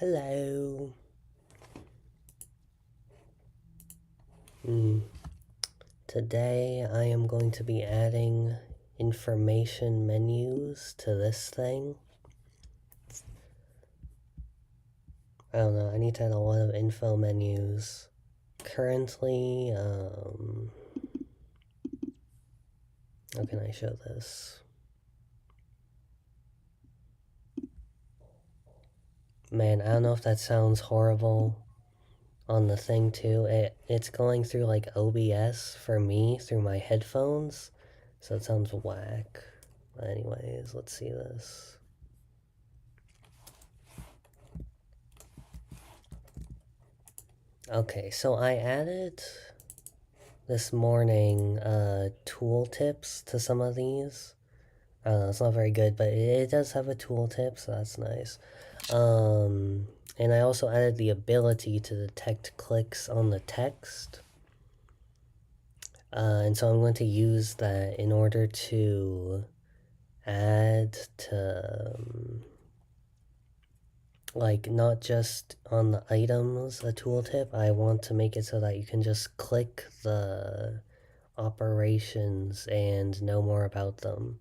Hello. Today I am going to be adding information menus to this thing. I don't know, I need to add a lot of info menus. Currently, how can I show this? Man, I don't know if that sounds horrible on the thing too. It's going through like OBS for me through my headphones, so it sounds whack. But anyways, let's see this. Okay, so I added this morning tooltips to some of these. It's not very good, but it does have a tooltip, so that's nice. And I also added the ability to detect clicks on the text. And so I'm going to use that in order to add to, like, not just on the items a tooltip. I want to make it so that you can just click the operations and know more about them.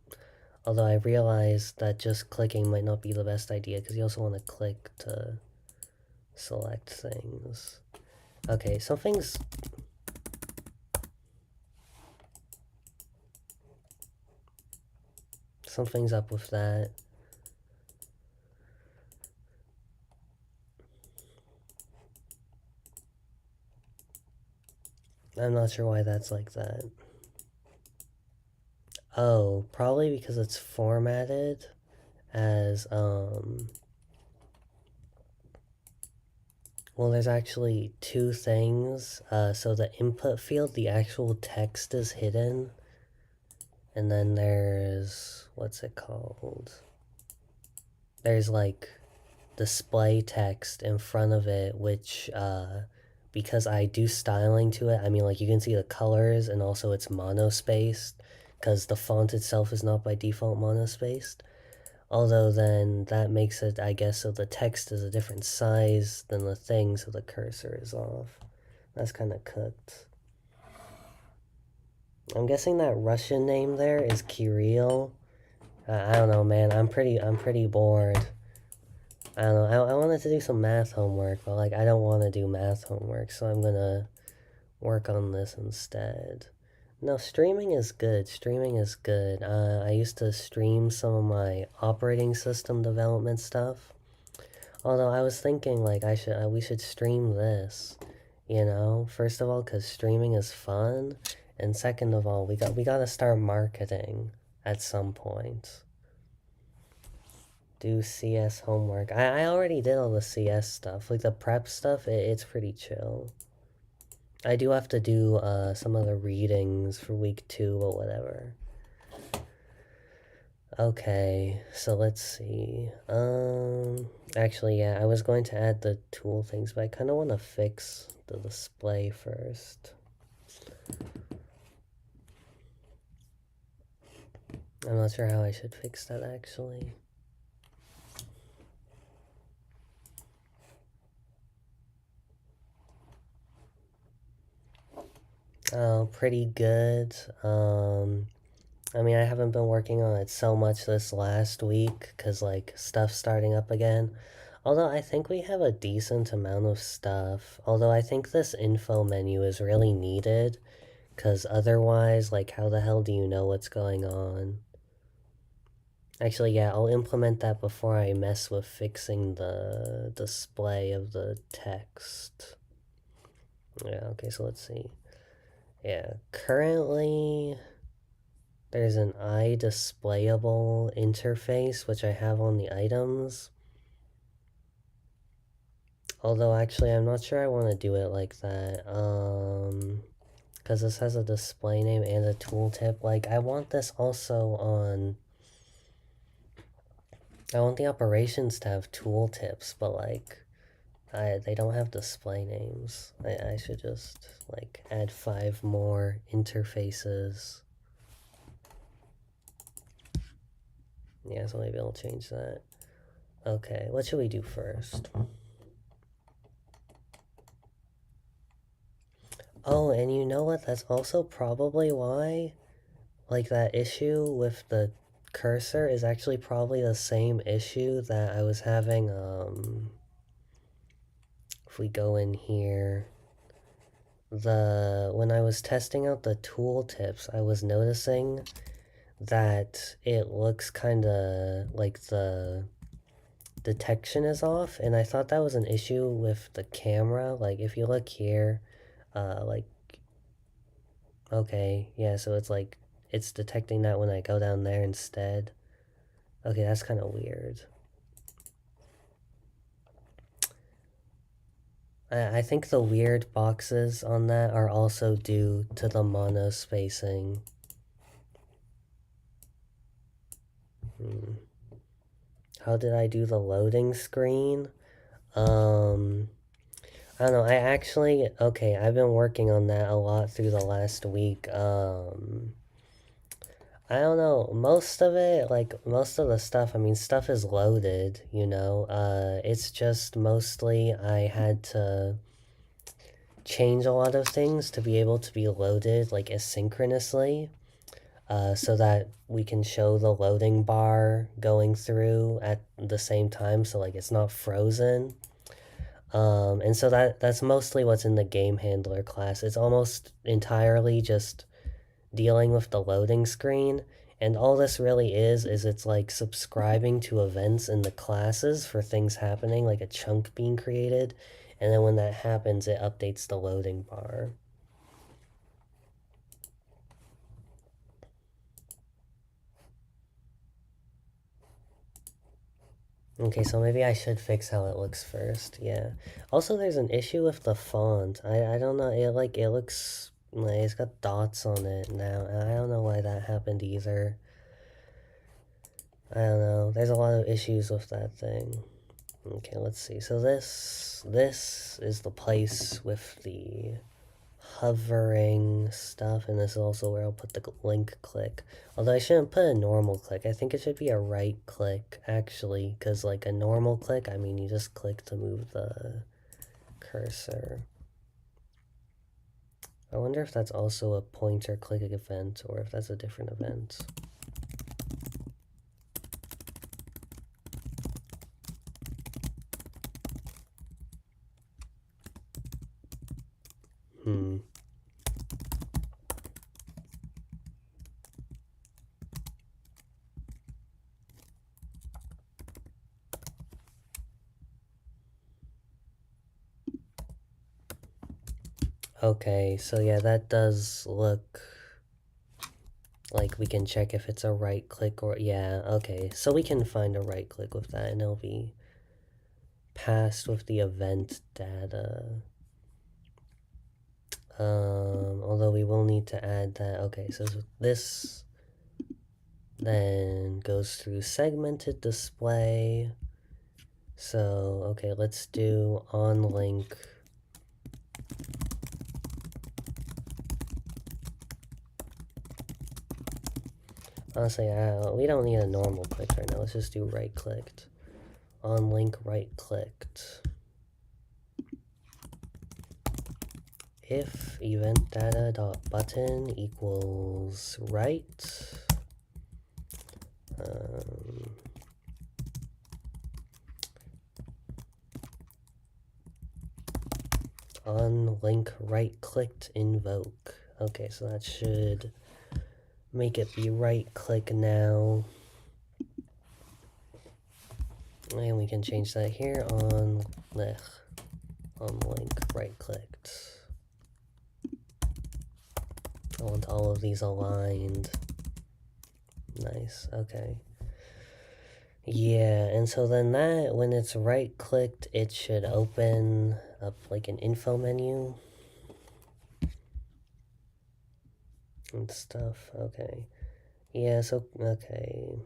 Although I realize that just clicking might not be the best idea because you also want to click to select things. Okay, something's up with that. I'm not sure why that's like that. Oh, probably because it's formatted as, well, there's actually two things. So the input field, the actual text is hidden. And then there's, what's it called? There's like display text in front of it, which, because I do styling to it, I mean, like, you can see the colors and also it's monospaced, because the font itself is not by default monospaced. Although then that makes it, I guess, so the text is a different size than the thing, so the cursor is off. That's kind of cooked. I'm guessing that Russian name there is Kirill. I don't know, man. I'm pretty bored. I don't know. I wanted to do some math homework, but like I don't want to do math homework, so I'm gonna work on this instead. No, streaming is good. Streaming is good. I used to stream some of my operating system development stuff. Although I was thinking like we should stream this, you know. First of all, because streaming is fun, and second of all, we gotta start marketing at some point. Do CS homework. I already did all the CS stuff. Like the prep stuff, it's pretty chill. I do have to do some of the readings for week 2, but whatever. Okay, so let's see. Actually, yeah, I was going to add the tool things, but I kind of want to fix the display first. I'm not sure how I should fix that, actually. Oh, pretty good. I mean, I haven't been working on it so much this last week because, like, stuff's starting up again. Although I think we have a decent amount of stuff. Although I think this info menu is really needed because otherwise, like, how the hell do you know what's going on? Actually, yeah, I'll implement that before I mess with fixing the display of the text. Yeah, okay, so let's see. Yeah, currently there's an iDisplayable interface, which I have on the items. Although, actually, I'm not sure I want to do it like that. Because this has a display name and a tooltip. Like, I want this also on... I want the operations to have tooltips, but, like, they don't have display names. I should just, like, add 5 more interfaces. Yeah, so maybe I'll change that. Okay, what should we do first? and you know what? That's also probably why, like, that issue with the cursor is actually probably the same issue that I was having, if we go in here, when I was testing out the tooltips, I was noticing that it looks kind of like the detection is off, and I thought that was an issue with the camera. Like, if you look here, like, okay, yeah, so it's like, it's detecting that when I go down there instead. Okay, that's kind of weird. I think the weird boxes on that are also due to the monospacing. How did I do the loading screen? I don't know, okay, I've been working on that a lot through the last week. I don't know, most of it, like, most of the stuff, I mean, stuff is loaded, you know? It's just mostly I had to change a lot of things to be able to be loaded, like, asynchronously, so that we can show the loading bar going through at the same time, so, like, it's not frozen. And so that's mostly what's in the game handler class. It's almost entirely just dealing with the loading screen. And all this really is it's like subscribing to events in the classes for things happening, like a chunk being created. And then when that happens, it updates the loading bar. Okay, so maybe I should fix how it looks first. Yeah. Also, there's an issue with the font. I don't know. It looks like it's got dots on it now. And I don't know why that happened either. I don't know. There's a lot of issues with that thing. Okay, let's see. So this is the place with the hovering stuff, and this is also where I'll put the link click. Although I shouldn't put a normal click. I think it should be a right click, actually, because like a normal click, I mean, you just click to move the cursor. I wonder if that's also a pointer click event, or if that's a different event. Okay, so yeah, that does look like we can check if it's a right click or, yeah, okay. So we can find a right click with that and it'll be passed with the event data. Although we will need to add that. Okay, so this then goes through segmented display. So, okay, let's do on link. Honestly, we don't need a normal click right now. Let's just do right clicked. On link right clicked. If event data dot button equals right, on link right clicked invoke. Okay, so that should make it be right click now. And we can change that here on link right clicked. I want all of these aligned. Nice, okay. Yeah, and so then that, when it's right clicked, it should open up like an info menu and stuff. Okay. Yeah, so, okay.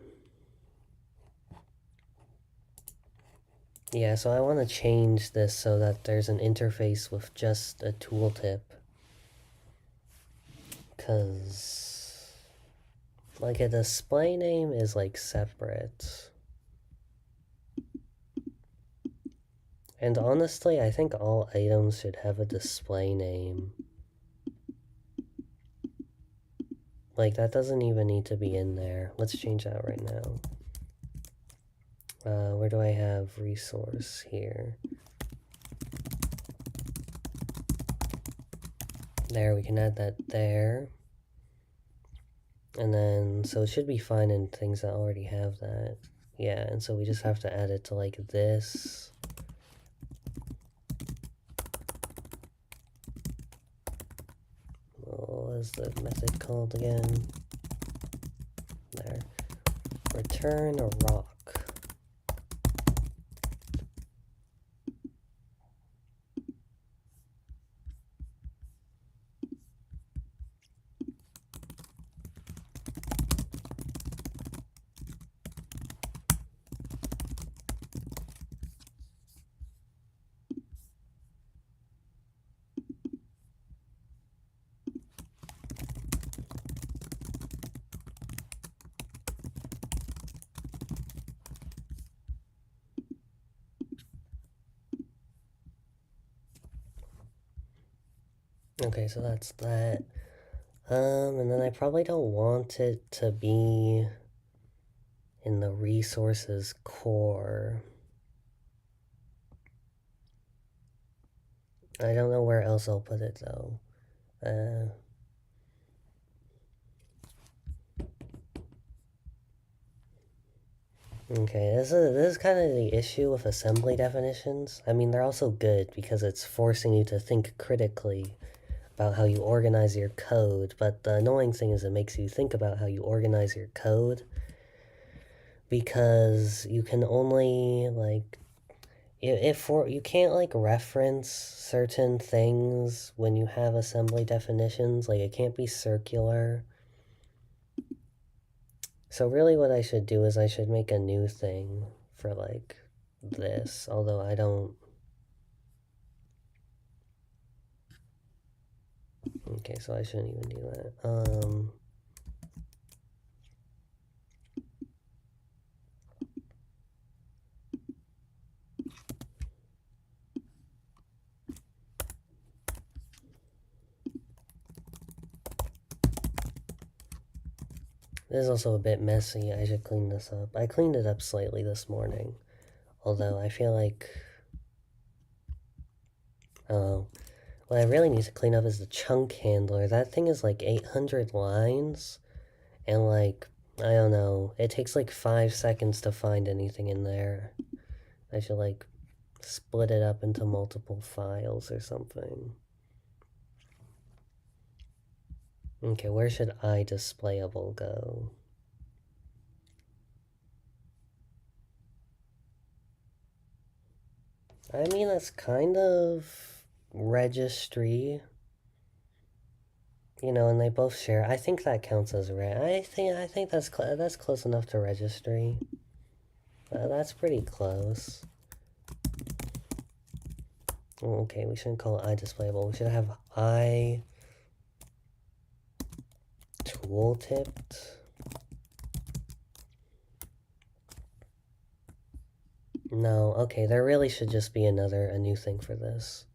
Yeah, so I want to change this so that there's an interface with just a tooltip. Because, like, a display name is, like, separate. And honestly, I think all items should have a display name. Like, that doesn't even need to be in there. Let's change that right now. Where do I have resource here? There, we can add that there. And then, so it should be fine in things that already have that. Yeah, and so we just have to add it to like this. What is the method called again? There. Return a rock. Okay, so that's that. And then I probably don't want it to be in the resources core. I don't know where else I'll put it though. Okay, this is kind of the issue with assembly definitions. I mean, they're also good because it's forcing you to think critically about how you organize your code, but the annoying thing is it makes you think about how you organize your code because you can only like you can't like reference certain things when you have assembly definitions, like it can't be circular. So really what I should do is I should make a new thing for like this, although I don't. Okay, so I shouldn't even do that. This is also a bit messy. I should clean this up. I cleaned it up slightly this morning, although I feel like, oh, what I really need to clean up is the chunk handler. That thing is like 800 lines, and like, I don't know, it takes like 5 seconds to find anything in there. I should like split it up into multiple files or something. Okay, where should iDisplayable go? I mean, that's kind of registry, you know, and they both share. I think that counts as I think that's close enough to registry. That's pretty close. Okay, we shouldn't call it iDisplayable. We should have iTooltipped. No, okay, there really should just be a new thing for this.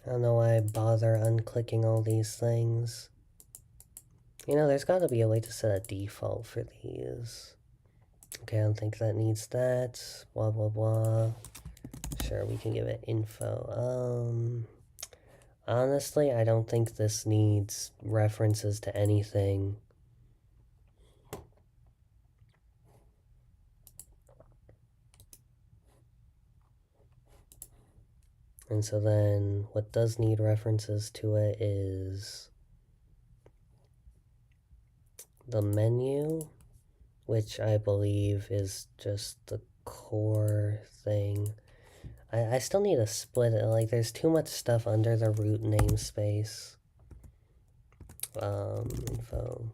I don't know why I bother unclicking all these things. You know, there's got to be a way to set a default for these. Okay, I don't think that needs that. Blah, blah, blah. Sure, we can give it info. Honestly, I don't think this needs references to anything. And so then what does need references to it is the menu which I believe is just the core thing. I still need to split it. Like, there's too much stuff under the root namespace. Info.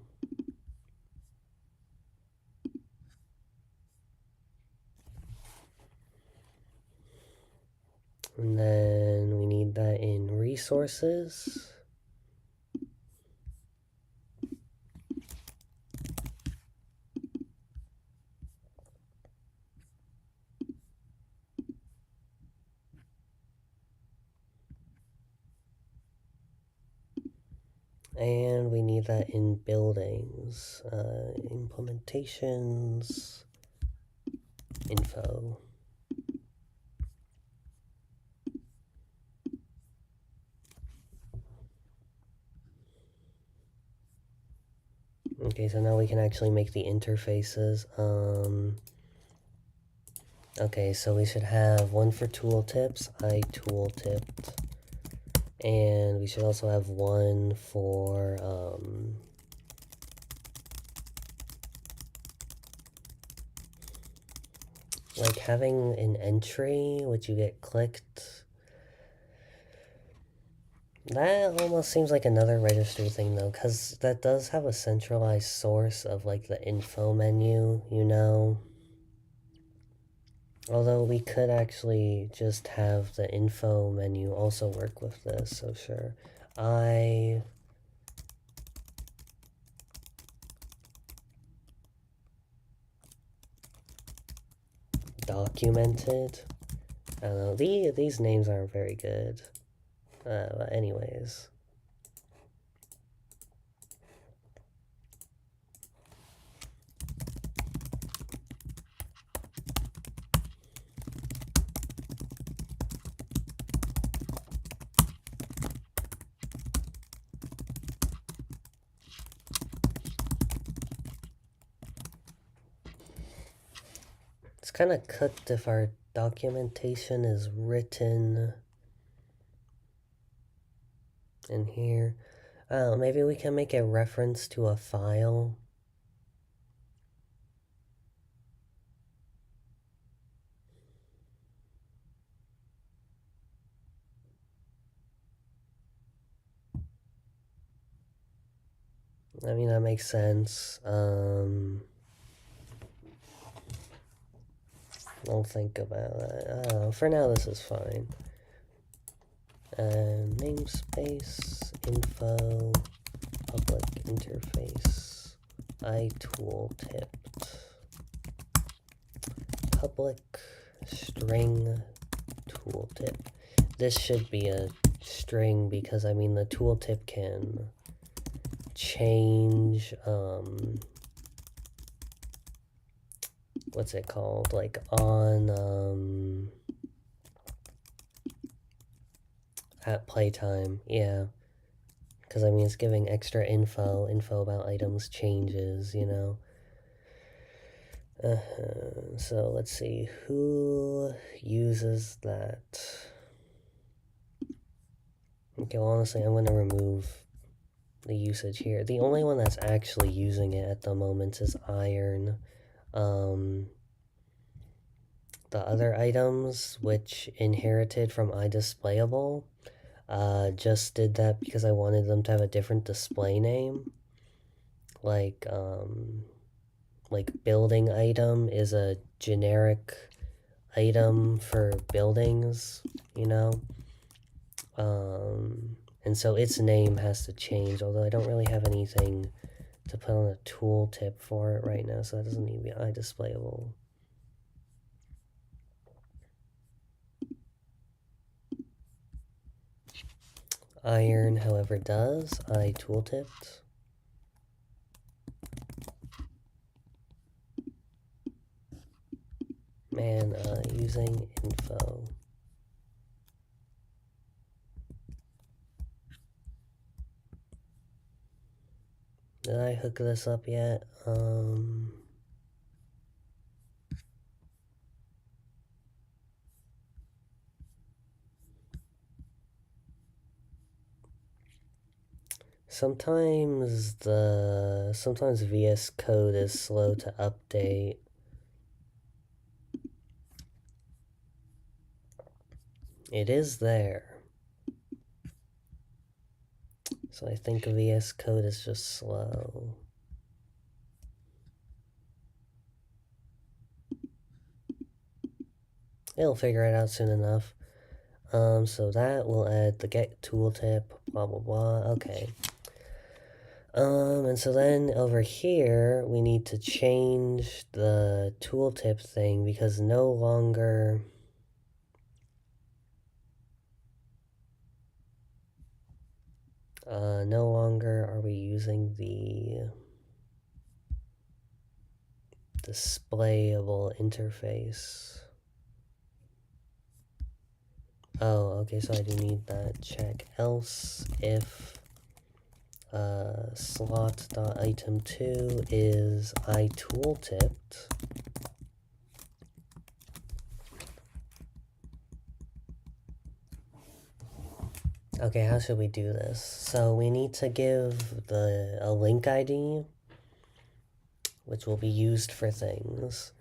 And then we need that in resources. And we need that in buildings, implementations, info. Okay, so now we can actually make the interfaces. Okay, so we should have one for tooltips, I tooltipped. And we should also have one for, like having an entry, which you get clicked. That almost seems like another registry thing though, because that does have a centralized source of like the info menu, you know? Although we could actually just have the info menu also work with this, so sure. I documented. I don't know, these names aren't very good. But anyways. It's kind of cooked if our documentation is written in here. Maybe we can make a reference to a file. I mean, that makes sense. I'll think about that. For now, this is fine. Namespace, info, public interface, I tooltipped. Public string tooltip. This should be a string because, I mean, the tooltip can change, what's it called? Like on, at playtime, yeah. Because, I mean, it's giving extra info about items changes, you know. So let's see, who uses that? Okay, well, honestly, I'm going to remove the usage here. The only one that's actually using it at the moment is iron. The other items, which inherited from iDisplayable, just did that because I wanted them to have a different display name. Like building item is a generic item for buildings, you know? And so its name has to change, although I don't really have anything to put on a tooltip for it right now, so that doesn't need to be iDisplayable. Iron, however, does. I tooltipped. Man, using info. Did I hook this up yet? sometimes VS Code is slow to update. It is there. So I think VS Code is just slow. It'll figure it out soon enough. So that will add the get tooltip, blah blah blah. Okay. And so then over here we need to change the tooltip thing because no longer are we using the displayable interface. Oh, okay, so I do need that check. Else if slot.item2 is iTooltipped. Okay, how should we do this? So we need to give a link ID, which will be used for things.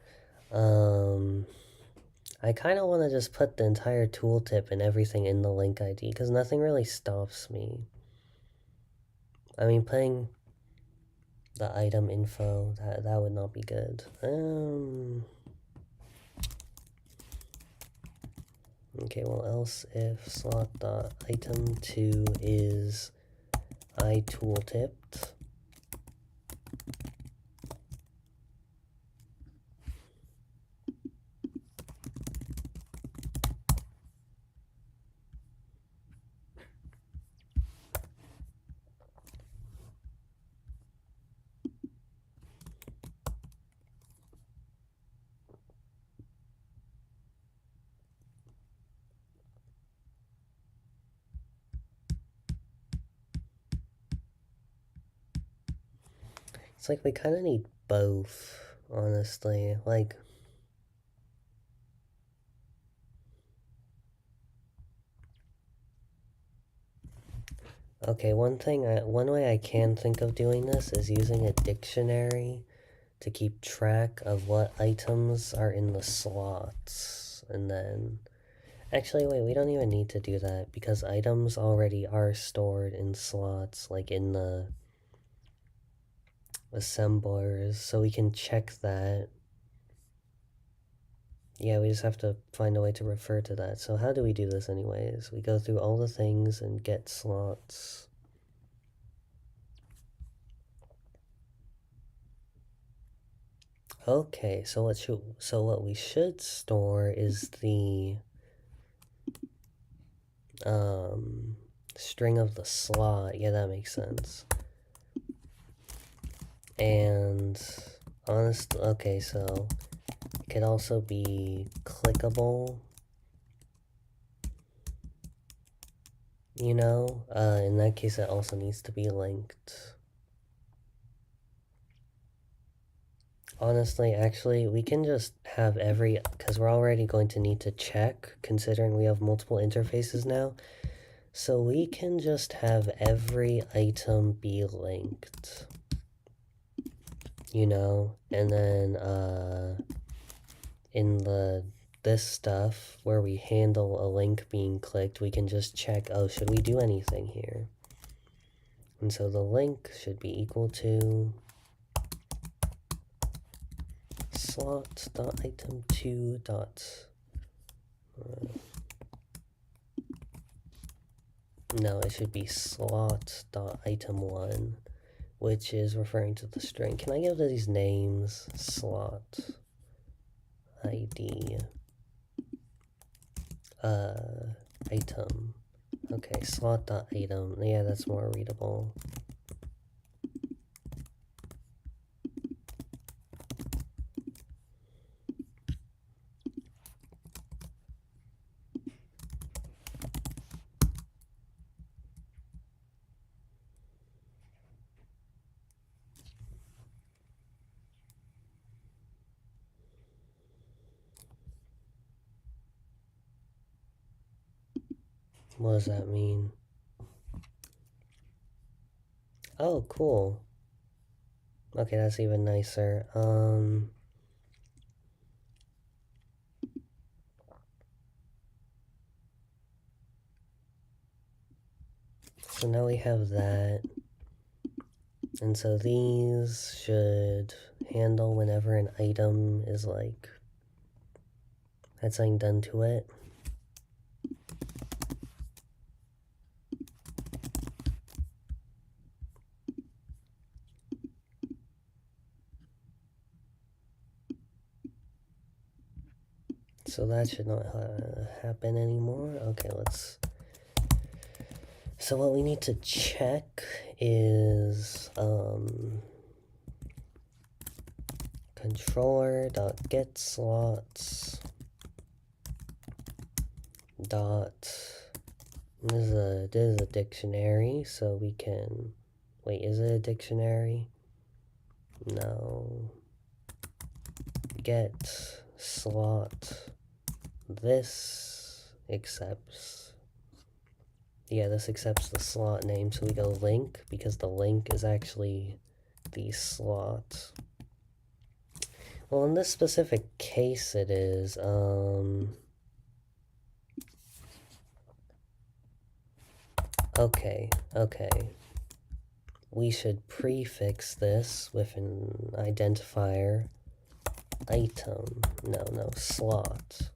I kind of want to just put the entire tooltip and everything in the link ID because nothing really stops me. I mean, putting the item info, that would not be good. Okay, well, else if slot.item2 is iTooltipped. It's like we kind of need both, honestly. Like, okay, one way I can think of doing this is using a dictionary to keep track of what items are in the slots. And then, actually, wait, we don't even need to do that because items already are stored in slots, like in the assemblers, so we can check that. Yeah, we just have to find a way to refer to that. So how do we do this anyways? We go through all the things and get slots. Okay, so what we should store is the string of the slot. Yeah, that makes sense. And honestly, okay, so it could also be clickable. You know, in that case, it also needs to be linked. Honestly, actually, we can just have because we're already going to need to check, considering we have multiple interfaces now. So we can just have every item be linked. You know, and then, in this stuff, where we handle a link being clicked, we can just check, oh, should we do anything here? And so the link should be equal to slot.item2 no, it should be slot.item1, which is referring to the string. Can I give these names? Slot ID item. Okay, slot.item. Yeah, that's more readable. What does that mean? Oh, cool. Okay, that's even nicer. So now we have that. And so these should handle whenever an item is like, had something done to it. So that should not happen anymore. Okay, let's... So what we need to check is controller.getSlots dot... This is a dictionary, so we can... Wait, is it a dictionary? No. Get slot. This accepts. Yeah, this accepts the slot name, so we go link, because the link is actually the slot. Well, in this specific case it is, okay. We should prefix this with an identifier. Item. No, slot.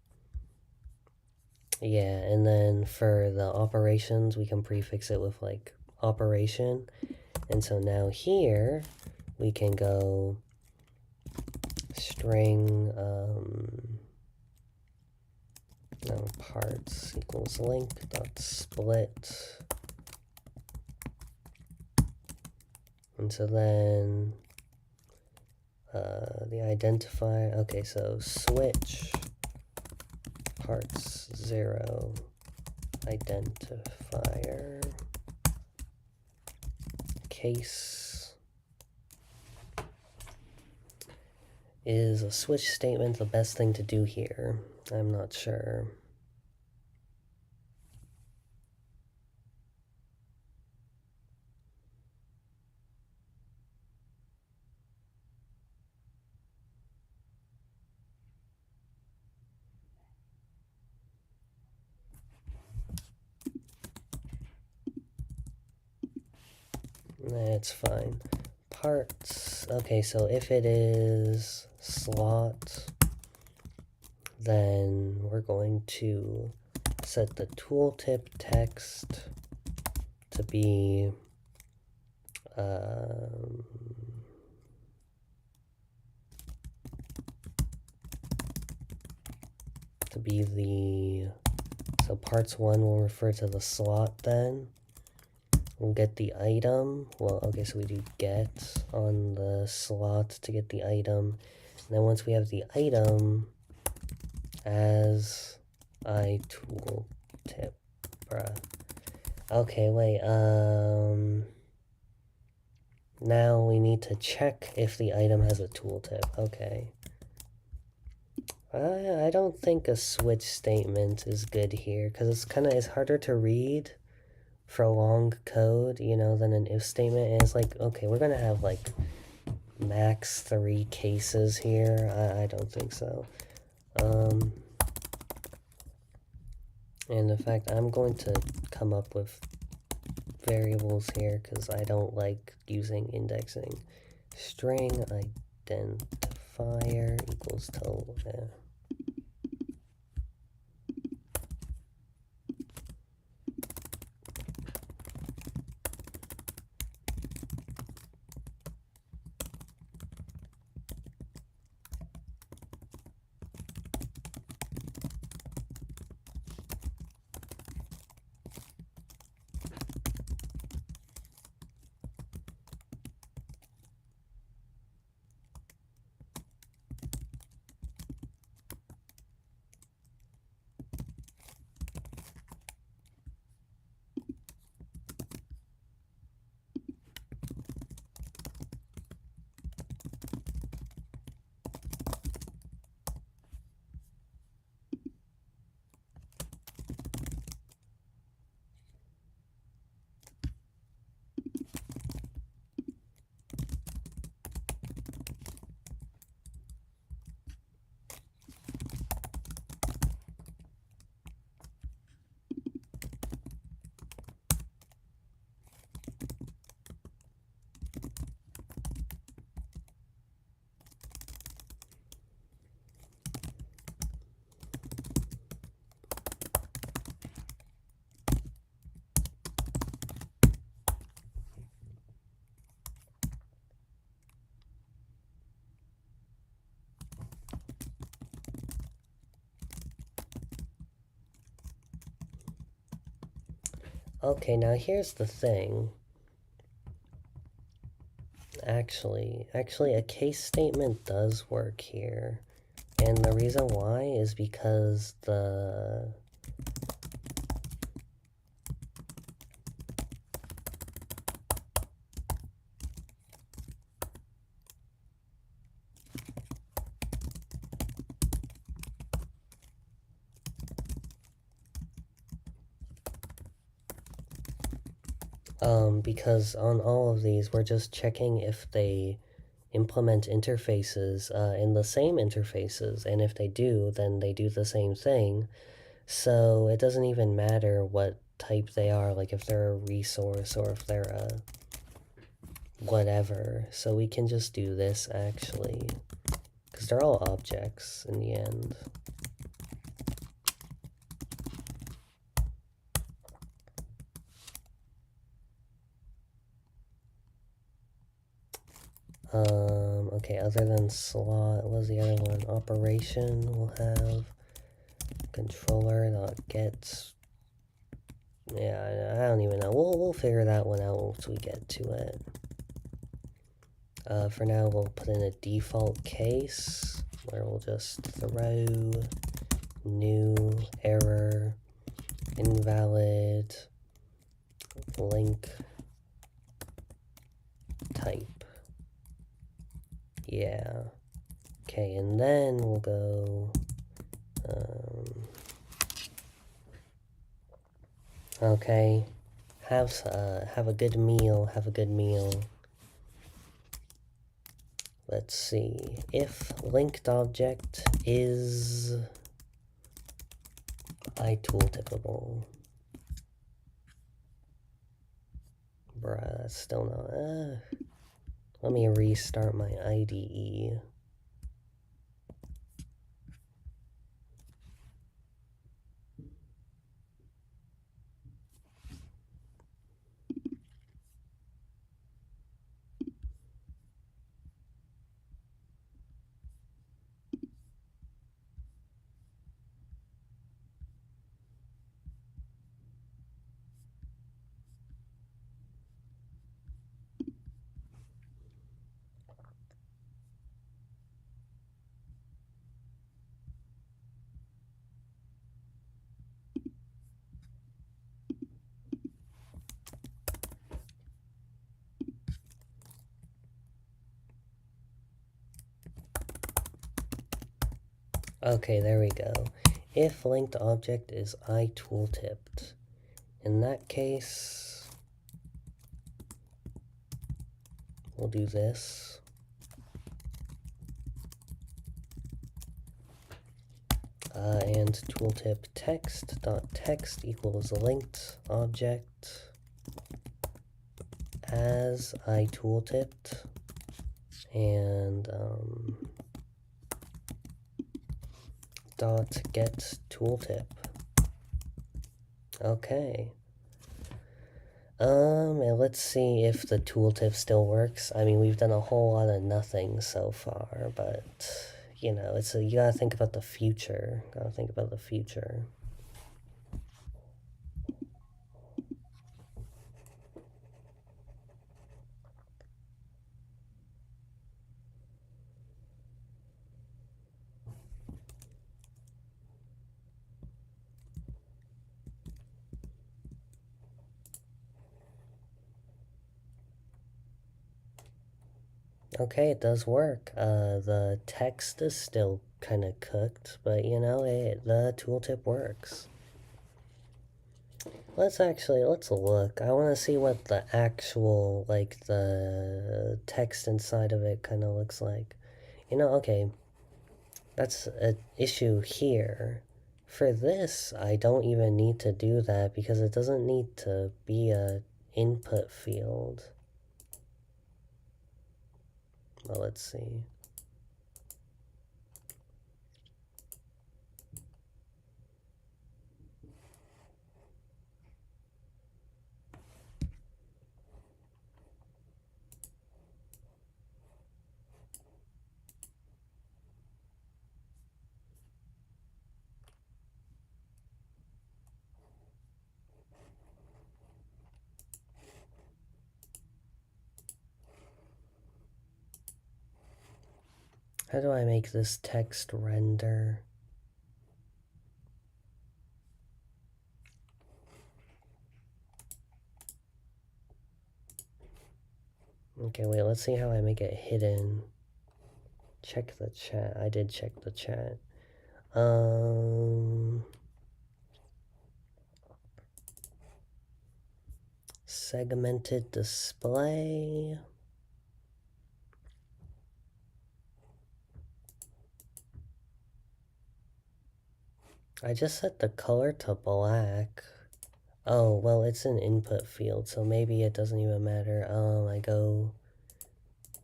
Yeah, and then for the operations, we can prefix it with, like, operation. And so now here, we can go string, no, parts equals link dot split. And so then the identifier, okay, so switch parts 0 identifier case is a switch statement the best thing to do here? I'm not sure. It's fine. Parts. Okay, so if it is slot, then we're going to set the tooltip text to be the, so parts 1 will refer to the slot then. We'll get the item. Well, okay, so we do get on the slot to get the item. And then once we have the item as tooltip, bruh. Okay, wait, now we need to check if the item has a tooltip. Okay. I don't think a switch statement is good here, because it's harder to read for long code, you know, than an if statement. And it's like, okay, we're gonna have like max 3 cases here. I don't think so. And in fact, I'm going to come up with variables here because I don't like using indexing. String identifier equals to Okay, now here's the thing. Actually, a case statement does work here. And the reason why is because because on all of these, we're just checking if they implement interfaces in the same interfaces, and if they do, then they do the same thing. So it doesn't even matter what type they are, like if they're a resource or if they're a whatever. So we can just do this actually, because they're all objects in the end. Okay, other than slot, what was the other one? Operation, we'll have controller.get. Yeah, I don't even know. We'll figure that one out once we get to it. For now, we'll put in a default case where we'll just throw new error invalid link type. Yeah. Okay, and then we'll go okay. Have a good meal. Have a good meal. Let's see. If linked object is iToolTipable. Bruh, that's still not. Let me restart my IDE. Okay, there we go. If linked object is iToolTipped, in that case, we'll do this. And tooltip text equals linked object as iToolTipped, and dot get tooltip. Okay. And let's see if the tooltip still works. I mean, we've done a whole lot of nothing so far, but you know, you gotta think about the future. Gotta think about the future. Okay, it does work. The text is still kind of cooked, but you know, the tooltip works. Let's look. I want to see what the actual, like, the text inside of it kind of looks like. You know, okay, that's an issue here. For this, I don't even need to do that because it doesn't need to be a input field. Well, let's see. How do I make this text render? Okay, wait, let's see how I make it hidden. Check the chat. I did check the chat. Segmented display. I just set the color to black. Oh, well, it's an input field, so maybe it doesn't even matter. I go,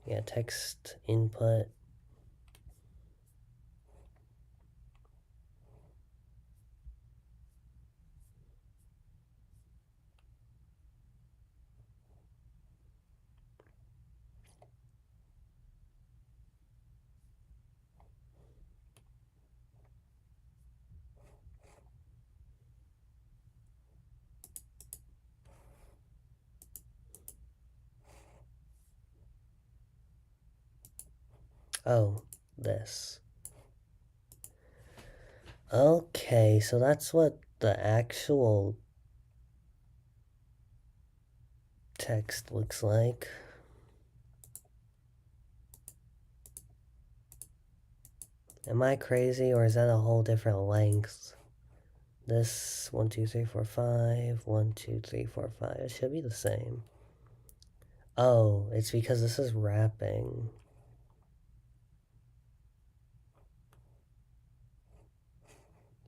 yeah, text input. Oh, this. Okay, so that's what the actual text looks like. Am I crazy, or is that a whole different length? This 1, 2, 3, 4, 5, 1, 2, 3, 4, 5. It should be the same. Oh, it's because this is wrapping.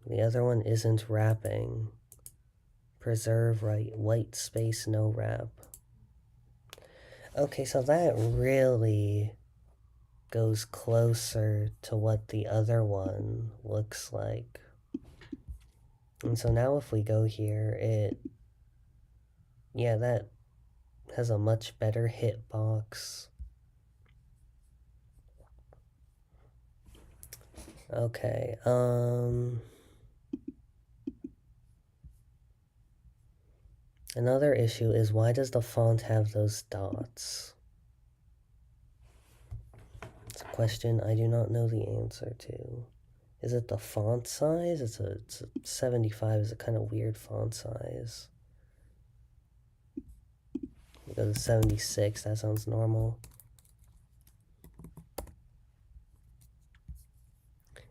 The other one isn't wrapping. Preserve right, white space, no wrap. Okay, so that really goes closer to what the other one looks like. And so now if we go here, yeah, that has a much better hitbox. Okay, another issue is, why does the font have those dots? It's a question I do not know the answer to. Is it the font size? It's a 75 is a kind of weird font size. We go to 76, that sounds normal.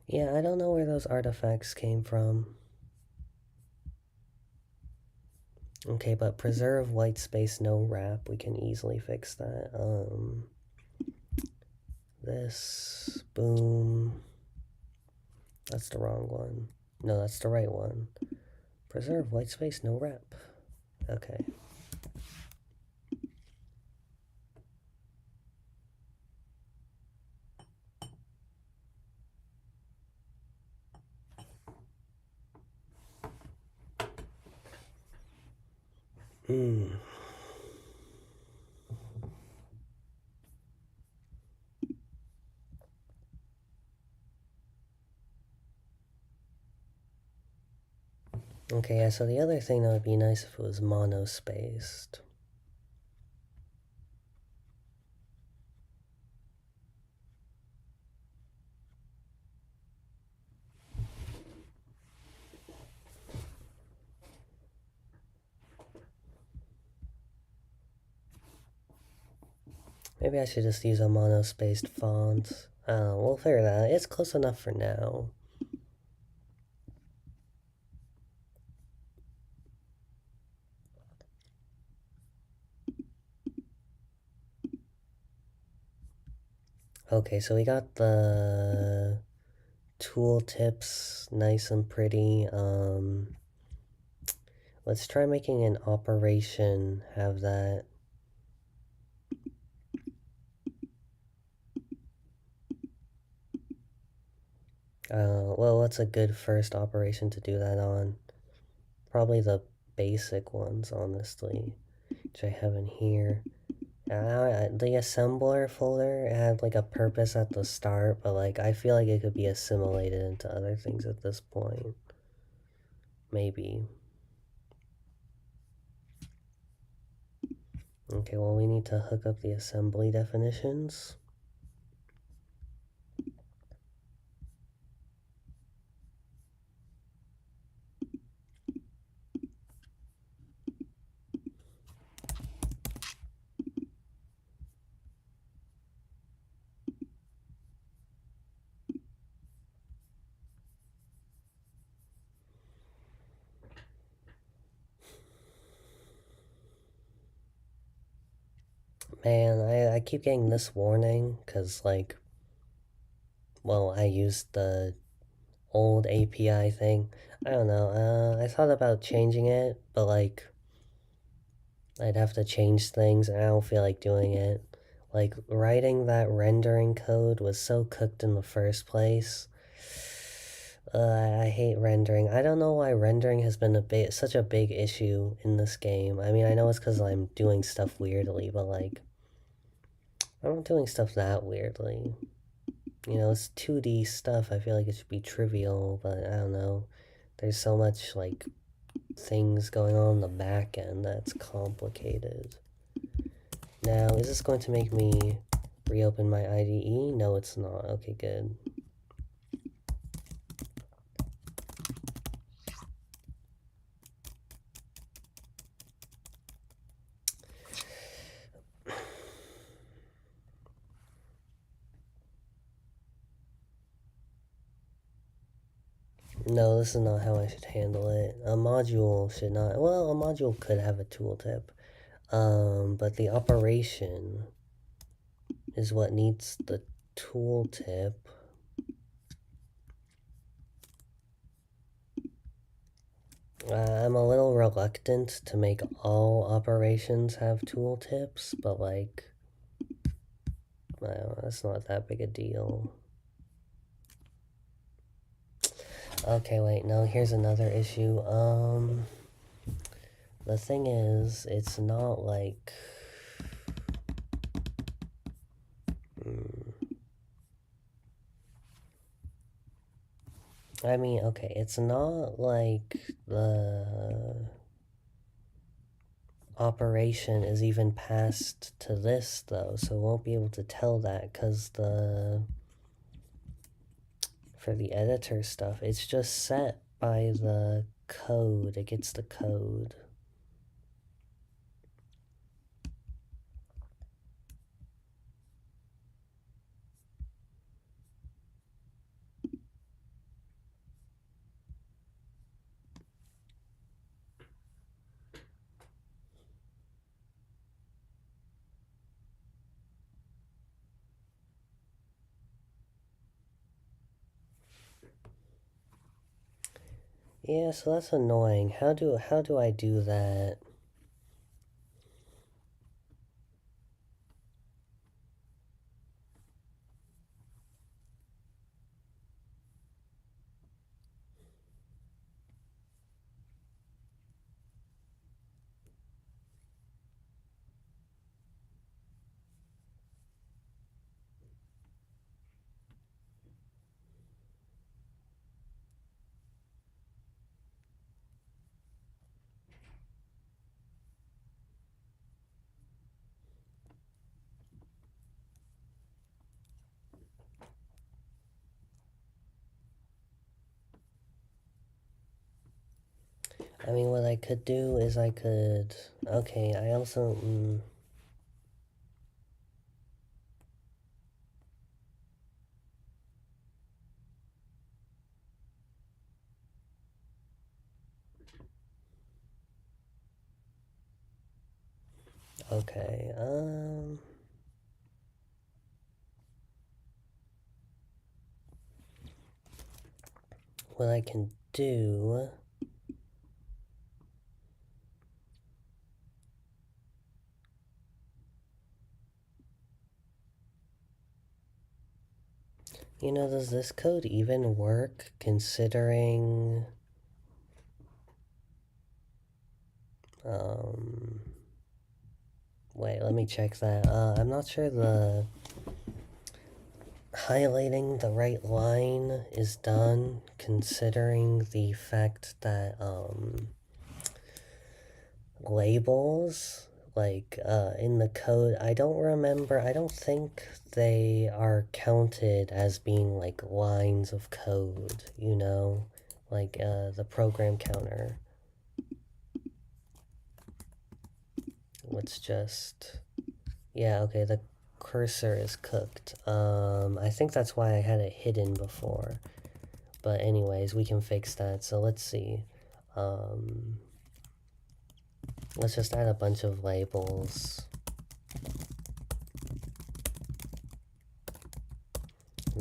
Yeah, I don't know where those artifacts came from. Okay, but preserve white space, no wrap. We can easily fix that. This, boom. That's the wrong one. No, that's the right one. Preserve white space, no wrap. Okay. Okay, yeah, so the other thing that would be nice if it was monospaced. Maybe I should just use a monospaced font. We'll figure that out. It's close enough for now. Okay, so we got the tooltips nice and pretty. Let's try making an operation have that. Well, what's a good first operation to do that on? Probably the basic ones, honestly, which I have in here. The assembler folder had like a purpose at the start, but like I feel like it could be assimilated into other things at this point. Maybe. Okay, well, we need to hook up the assembly definitions. Man, I keep getting this warning because, like, well, I used the old API thing. I don't know. I thought about changing it, but, like, I'd have to change things, and I don't feel like doing it. Like, writing that rendering code was so cooked in the first place. I hate rendering. I don't know why rendering has been such a big issue in this game. I mean, I know it's because I'm doing stuff weirdly, but, like, I'm not doing stuff that weirdly. You know, it's 2D stuff. I feel like it should be trivial, but I don't know. There's so much, like, things going on in the back end that's complicated. Now, is this going to make me reopen my IDE? No, it's not. Okay, good. No, this is not how I should handle it. A module should not... Well, a module could have a tooltip. But the operation is what needs the tooltip. I'm a little reluctant to make all operations have tooltips, but, like, I don't know, that's not that big a deal. Okay, wait, no, here's another issue. The thing is, it's not like... I mean, okay, it's not like the operation is even passed to this, though, so won't be able to tell that, because for the editor stuff, it's just set by the code. It gets the code. Yeah, so that's annoying. How do I do that? I mean, what I could do is I could... Okay, I also... Okay, what I can do... You know, does this code even work considering... Wait, let me check that. I'm not sure the highlighting the right line is done considering the fact that, labels, like, in the code, I don't think they are counted as being, like, lines of code, you know? Like, the program counter. Let's just... Yeah, okay, the cursor is cooked. I think that's why I had it hidden before. But anyways, we can fix that. So let's see. Let's just add a bunch of labels.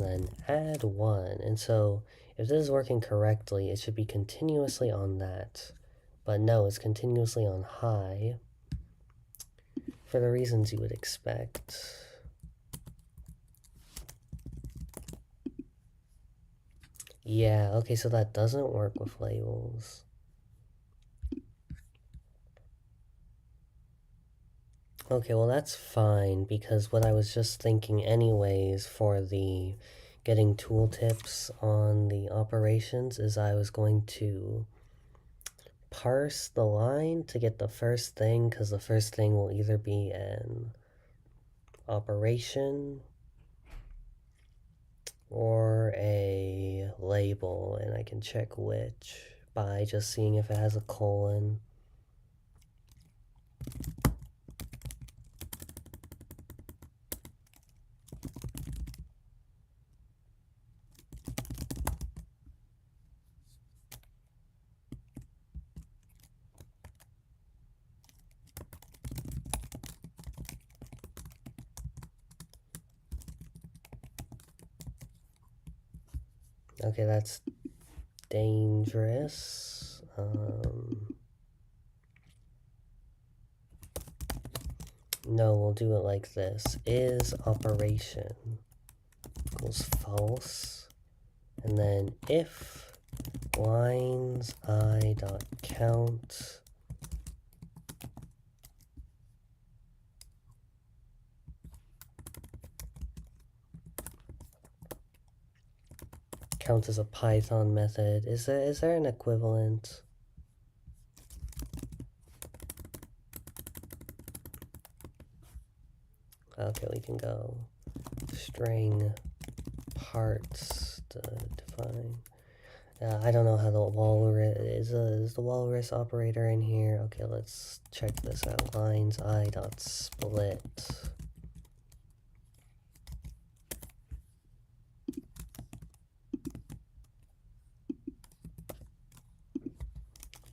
then add 1. And so if this is working correctly, it should be continuously on that. But no, it's continuously on high for the reasons you would expect. Yeah, okay, so that doesn't work with labels. Okay, well that's fine, because what I was just thinking anyways for the getting tooltips on the operations is I was going to parse the line to get the first thing, because the first thing will either be an operation or a label, and I can check which by just seeing if it has a colon. Okay, that's dangerous. No, we'll do it like this. Is operation equals false. And then if lines I dot count counts as a Python method. Is there an equivalent? Okay, we can go string parts to define. I don't know how the walrus is the walrus operator in here. Okay, let's check this out. Lines I dot split.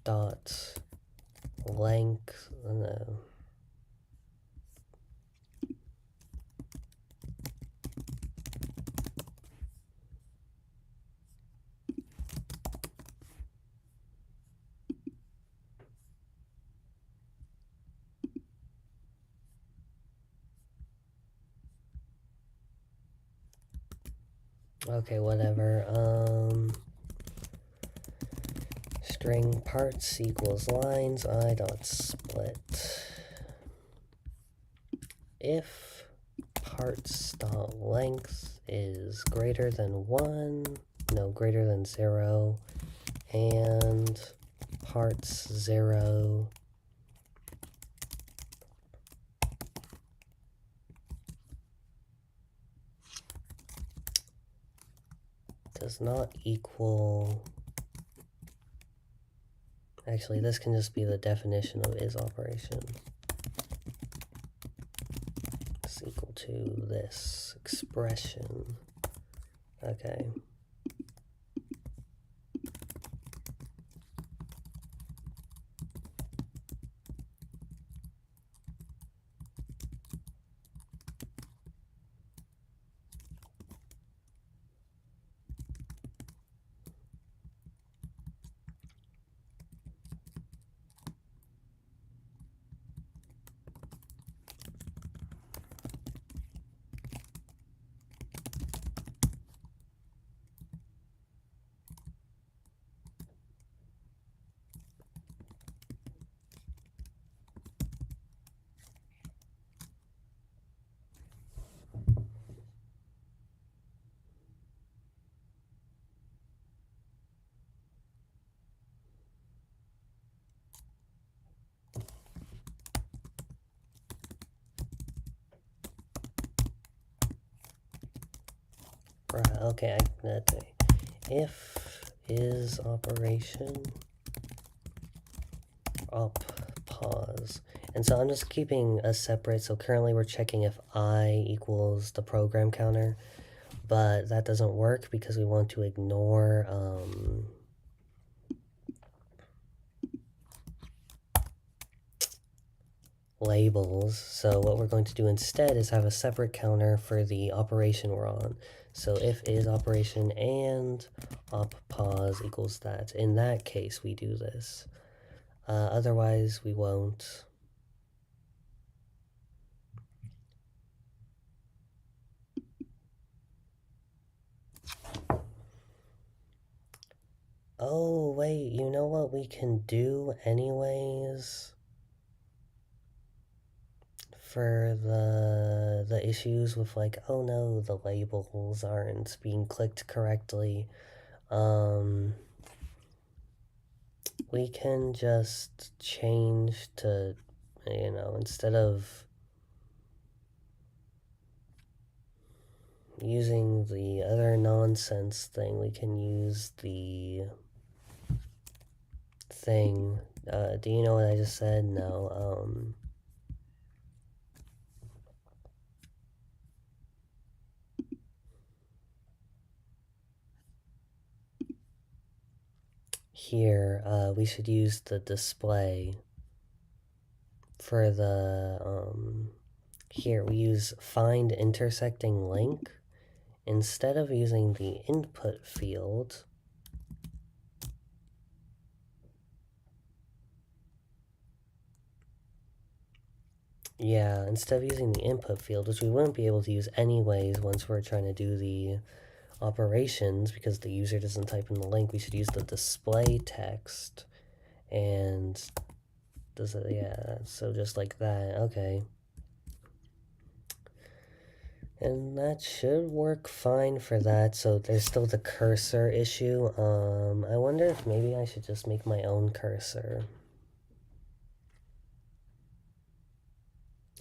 Dot length. No. Okay, whatever. String parts equals lines I dot split. If parts dot length is greater than 1, no, greater than 0, and parts 0 does not equal. Actually, this can just be the definition of is operation. It's equal to this expression. Okay. Right, okay, that's a if is operation op pause. And so I'm just keeping a separate, so currently we're checking if I equals the program counter, but that doesn't work because we want to ignore labels. So what we're going to do instead is have a separate counter for the operation we're on. So if is operation and op pause equals that. In that case, we do this. Otherwise, we won't. Oh, wait, you know what we can do anyways? For the issues with like, oh no, the labels aren't being clicked correctly. Um, we can just change to, instead of using the other nonsense thing, we can use the thing. Do you know what I just said? No. Here, we should use the display for the, here we use find intersecting link. Instead of using the input field, yeah, instead of using the input field, which we wouldn't be able to use anyways once we're trying to do the operations because the user doesn't type in the link, we should use the display text. And does it, yeah, so just like that, okay. And that should work fine for that. So there's still the cursor issue. I wonder if maybe I should just make my own cursor.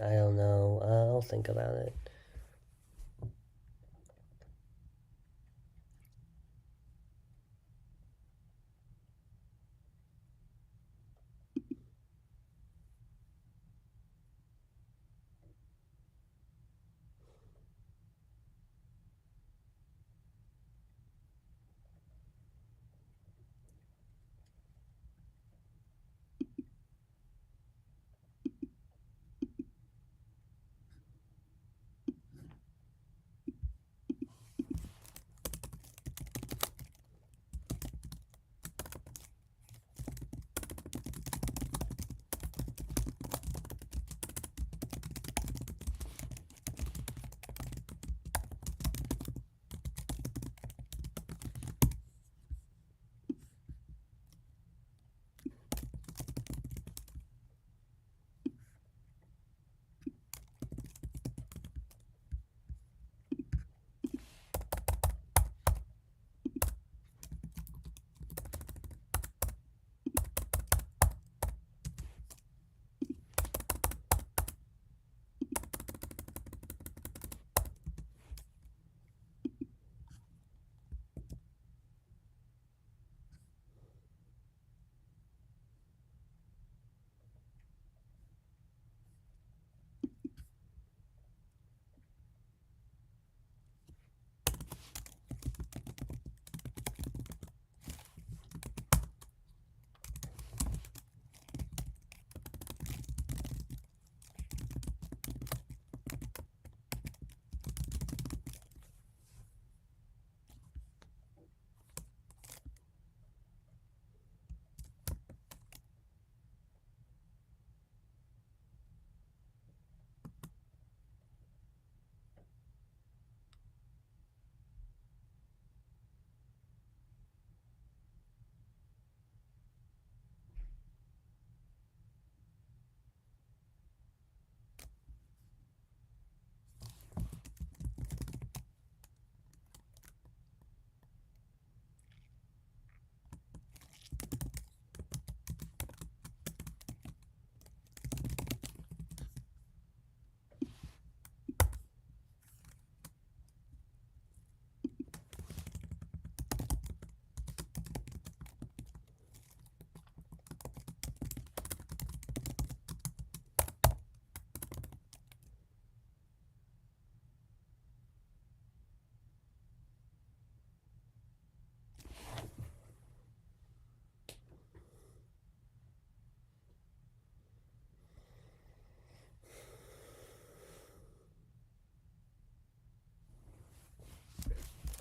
I don't know. I'll think about it.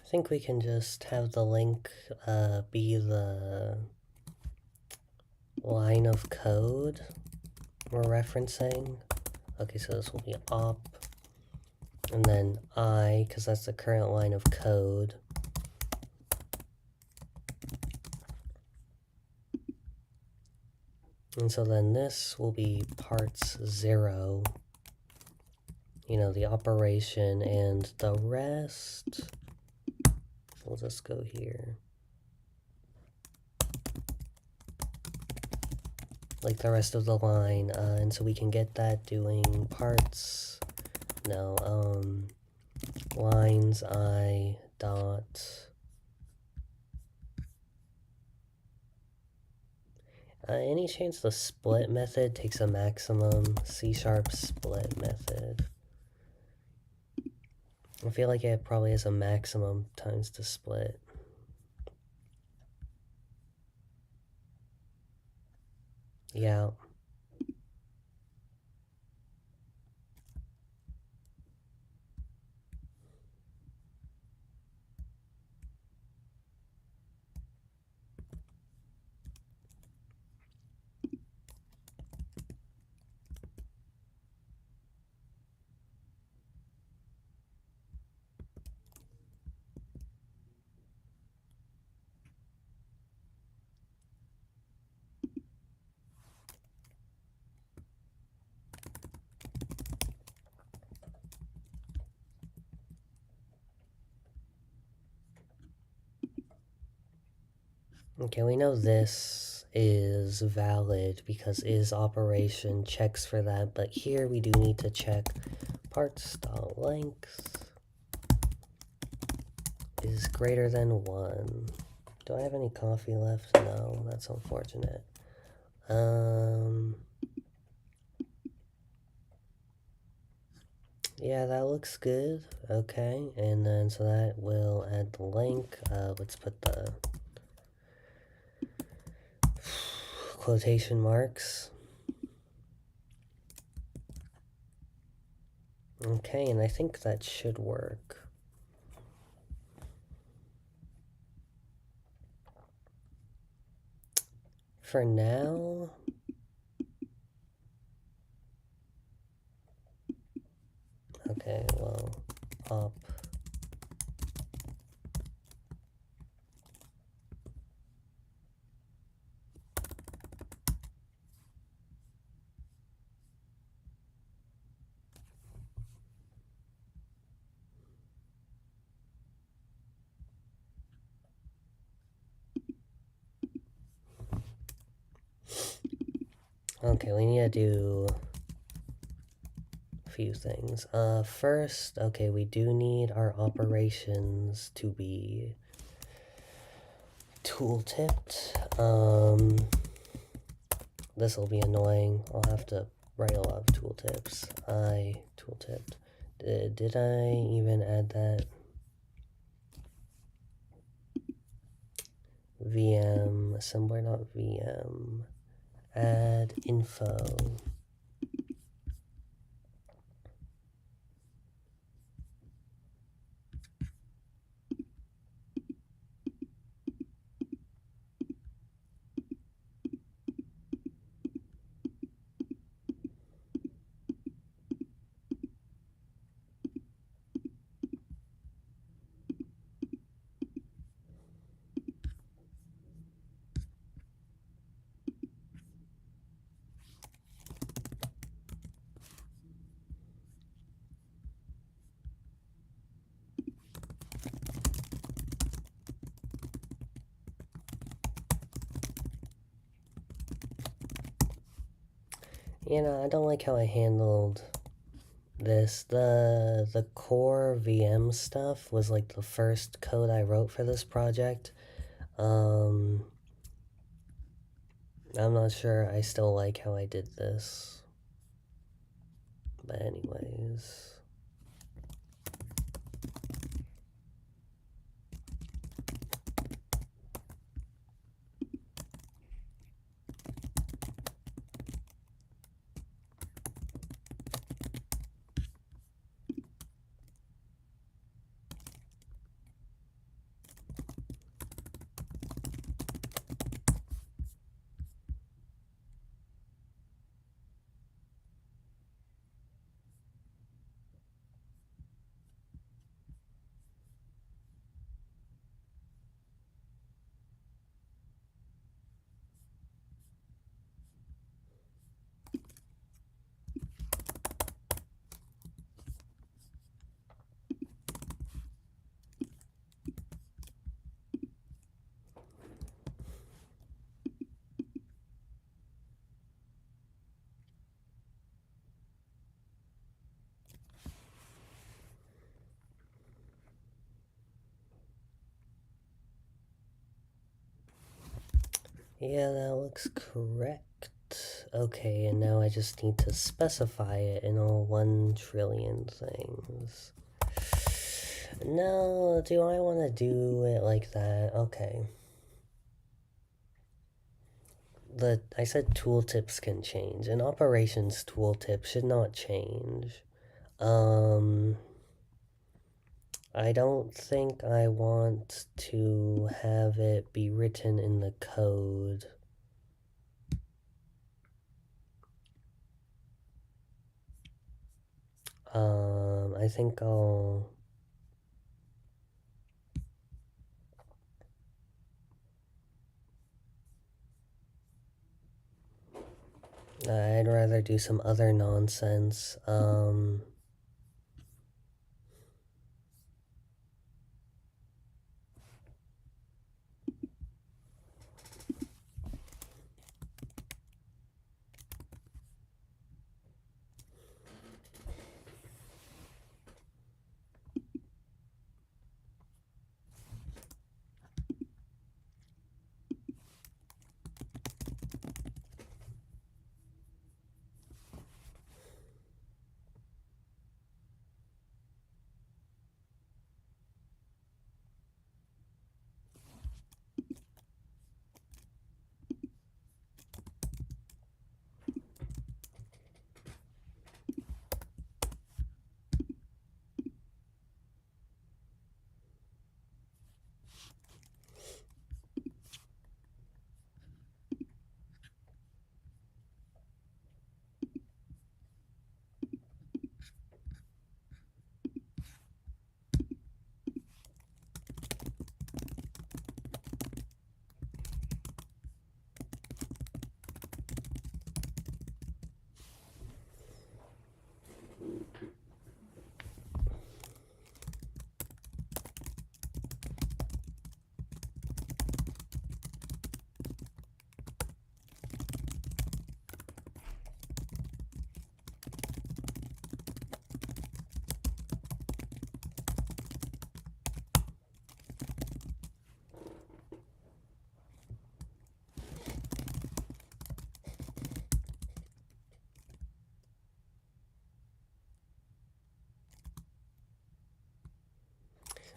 think we can just have the link be the line of code we're referencing. Okay, so this will be op, and then I, because that's the current line of code. And so then this will be parts 0, you know, the operation, and the rest, we'll just go here. Like the rest of the line, and so we can get that doing parts, no, lines I dot, any chance the split method takes a maximum? C# split method. I feel like it probably has a maximum times to split. Yeah. Okay, we know this is valid because is operation checks for that, but here we do need to check parts.length is greater than 1. Do I have any coffee left? No, that's unfortunate. Yeah, that looks good. Okay, and then so that will add the link. Let's put the quotation marks. Okay, and I think that should work. For now, okay, well, op. Okay, we need to do a few things. First, okay, we do need our operations to be tooltipped. This will be annoying. I'll have to write a lot of tooltips. Tooltipped. Did I even add that? VM assembler.vm add info. You know, I don't like how I handled this. The core VM stuff was like the first code I wrote for this project. I'm not sure I still like how I did this. But anyways. Yeah, that looks correct. Okay, and now I just need to specify it in all 1 trillion things. No, do I want to do it like that? Okay. I said tooltips can change. An operations tooltip should not change. Um, I don't think I want to have it be written in the code. I think I'd rather do some other nonsense.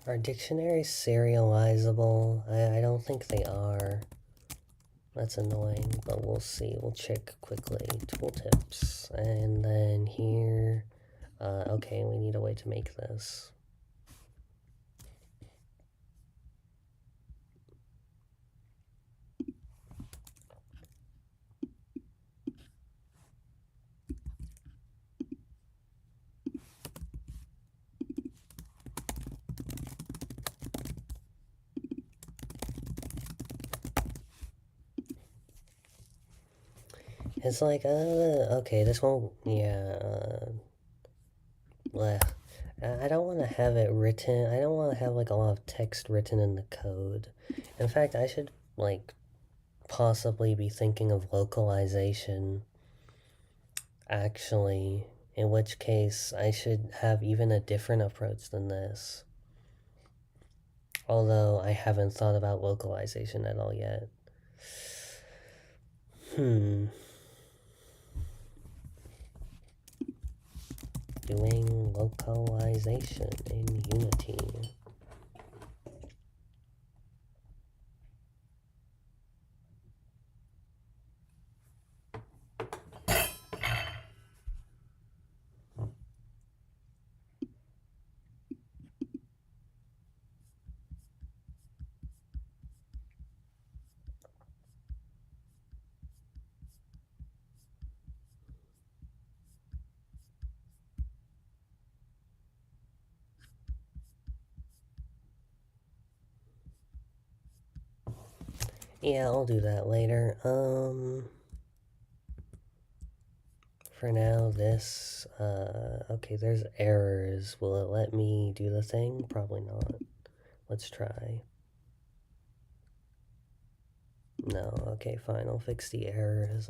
Are dictionaries serializable? I don't think they are. That's annoying, but we'll see. We'll check quickly. Tooltips. And then here... okay, we need a way to make this. It's like, okay, this won't, yeah, bleh. I don't want to have it written, I don't want to have, like, a lot of text written in the code. In fact, I should, like, possibly be thinking of localization, actually, in which case I should have even a different approach than this. Although I haven't thought about localization at all yet. Doing localization in Unity. Yeah, I'll do that later. For now, this, okay, there's errors. Will it let me do the thing? Probably not. Let's try. No, okay, fine, I'll fix the errors.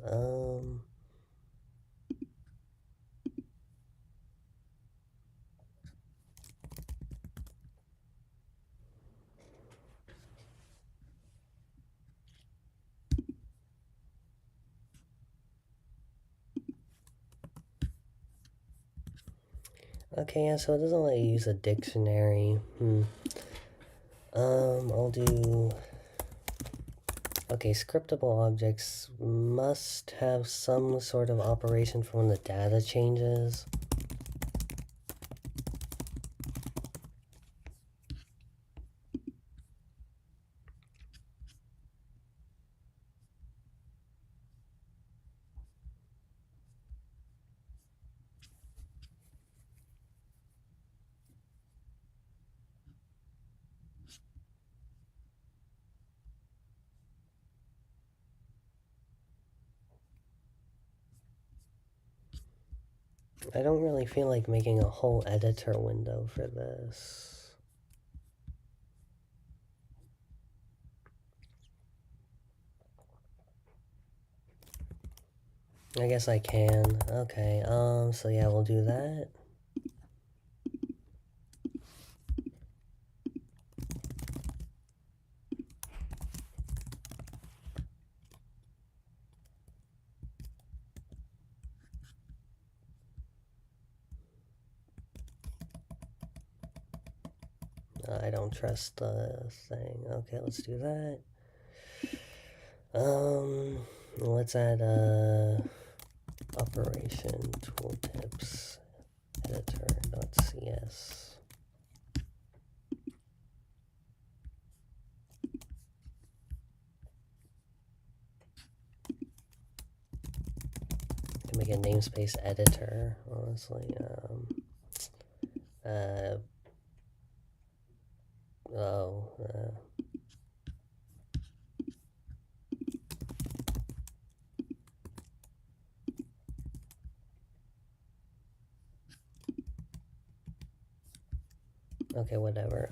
Okay, yeah, so it doesn't let you use a dictionary. I'll do... Okay, scriptable objects must have some sort of operation for when the data changes. I don't really feel like making a whole editor window for this. I guess I can. Okay, so yeah, we'll do that. I don't trust the thing. Okay, let's do that. Let's add operation tooltips editor.cs. Can make a namespace editor, honestly. Oh, okay, whatever.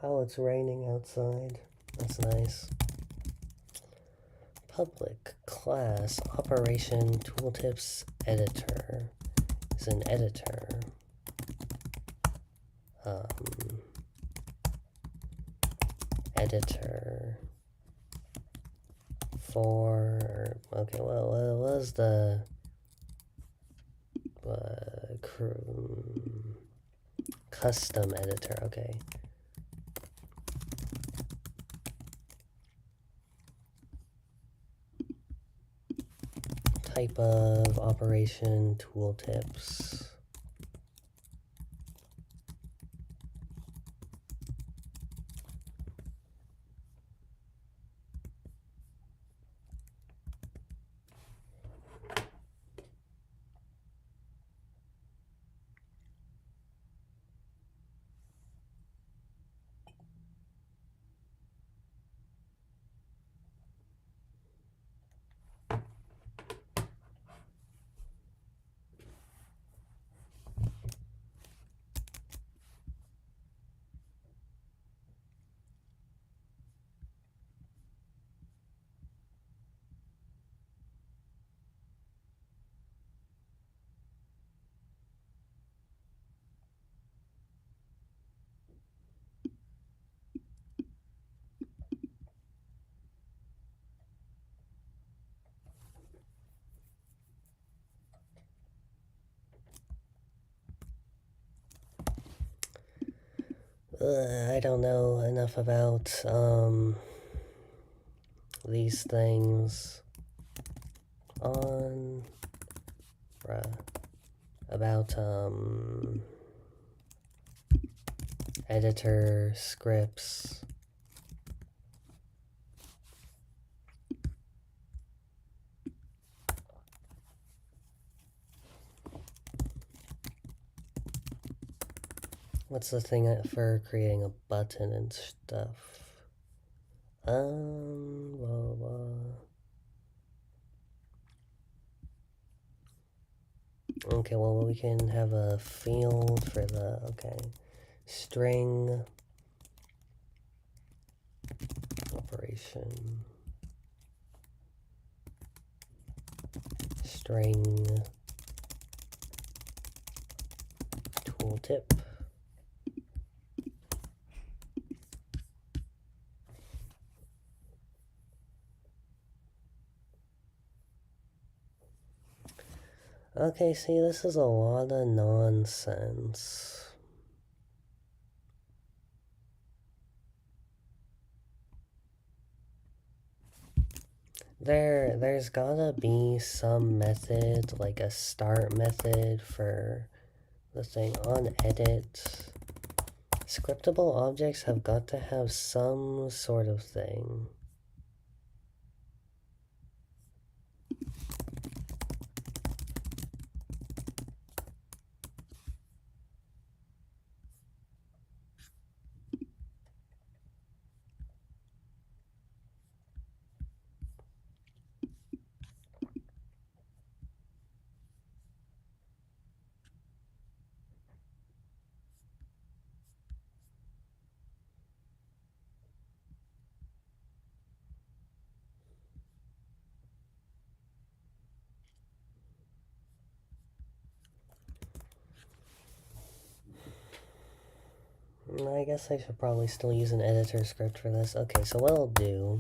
Oh, it's raining outside. That's nice. Public class operation tooltips editor is an editor. Editor for, okay, well, what was the custom editor? Okay. Type of operation tooltips. I don't know enough about these things on about editor scripts. What's the thing for creating a button and stuff? Blah, blah. Okay, well, we can have a field for the, okay, string operation, string tooltip. Okay, see, this is a lot of nonsense. There's gotta be some method, like a start method for the thing on edit. Scriptable objects have got to have some sort of thing. I guess I should probably still use an editor script for this. Okay, so what I'll do...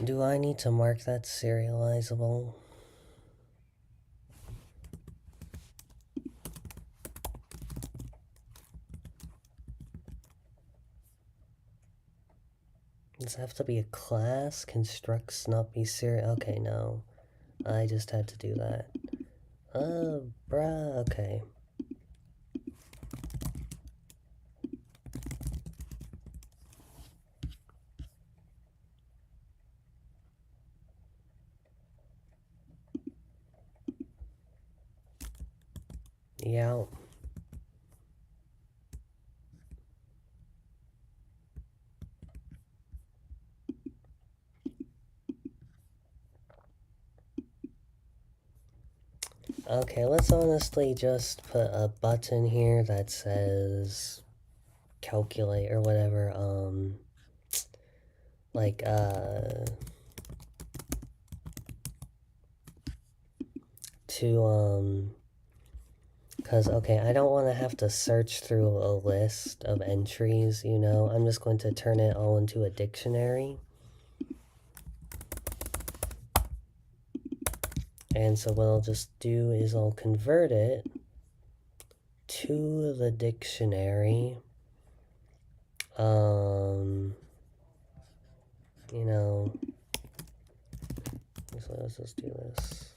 Do I need to mark that serializable? Does it have to be a class? Constructs not be serial? Okay, no. I just had to do that. Bruh, okay. Yeah. Okay, let's honestly just put a button here that says calculate or whatever, like, because, okay, I don't want to have to search through a list of entries, you know? I'm just going to turn it all into a dictionary. And so what I'll just do is I'll convert it to the dictionary. You know, so let's just do this.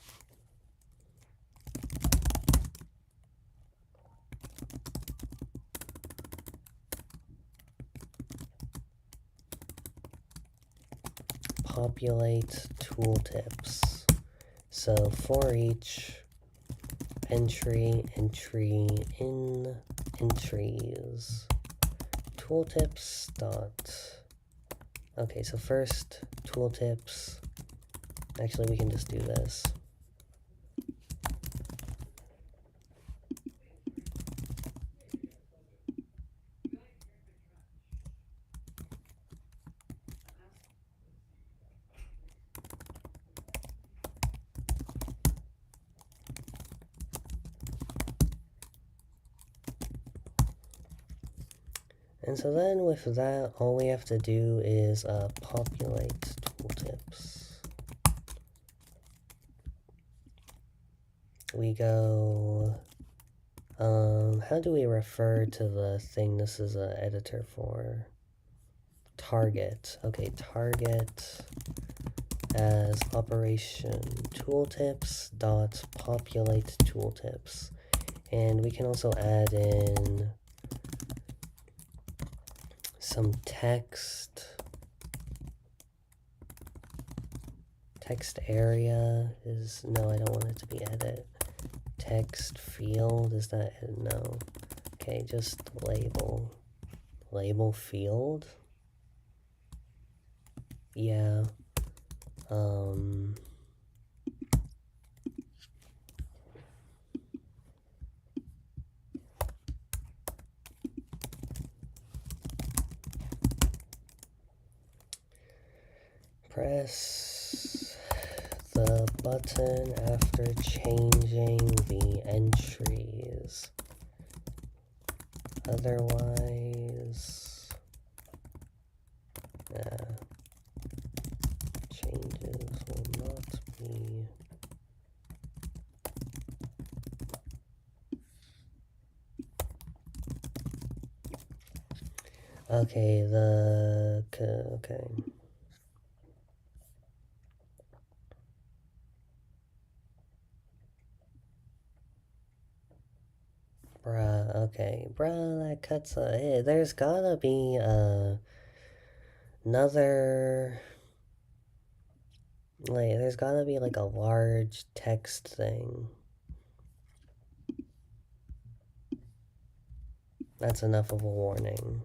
populate tooltips. So for each entry in entries tooltips dot. Okay, so first tooltips. Actually, we can just do this. And so then with that, all we have to do is populate tooltips. We go, how do we refer to the thing this is an editor for? Target. Okay, target as operation tooltips dot populate tooltips. And we can also add in some text. Text area is, no, I don't want it to be edit. Text field, is that, no. Okay, just label. Label field? Yeah. Press the button after changing the entries. Otherwise, changes will not be okay. Okay. Bruh, okay. Bruh, that cuts hey, there's gotta be another, like, there's gotta be like a large text thing. That's enough of a warning.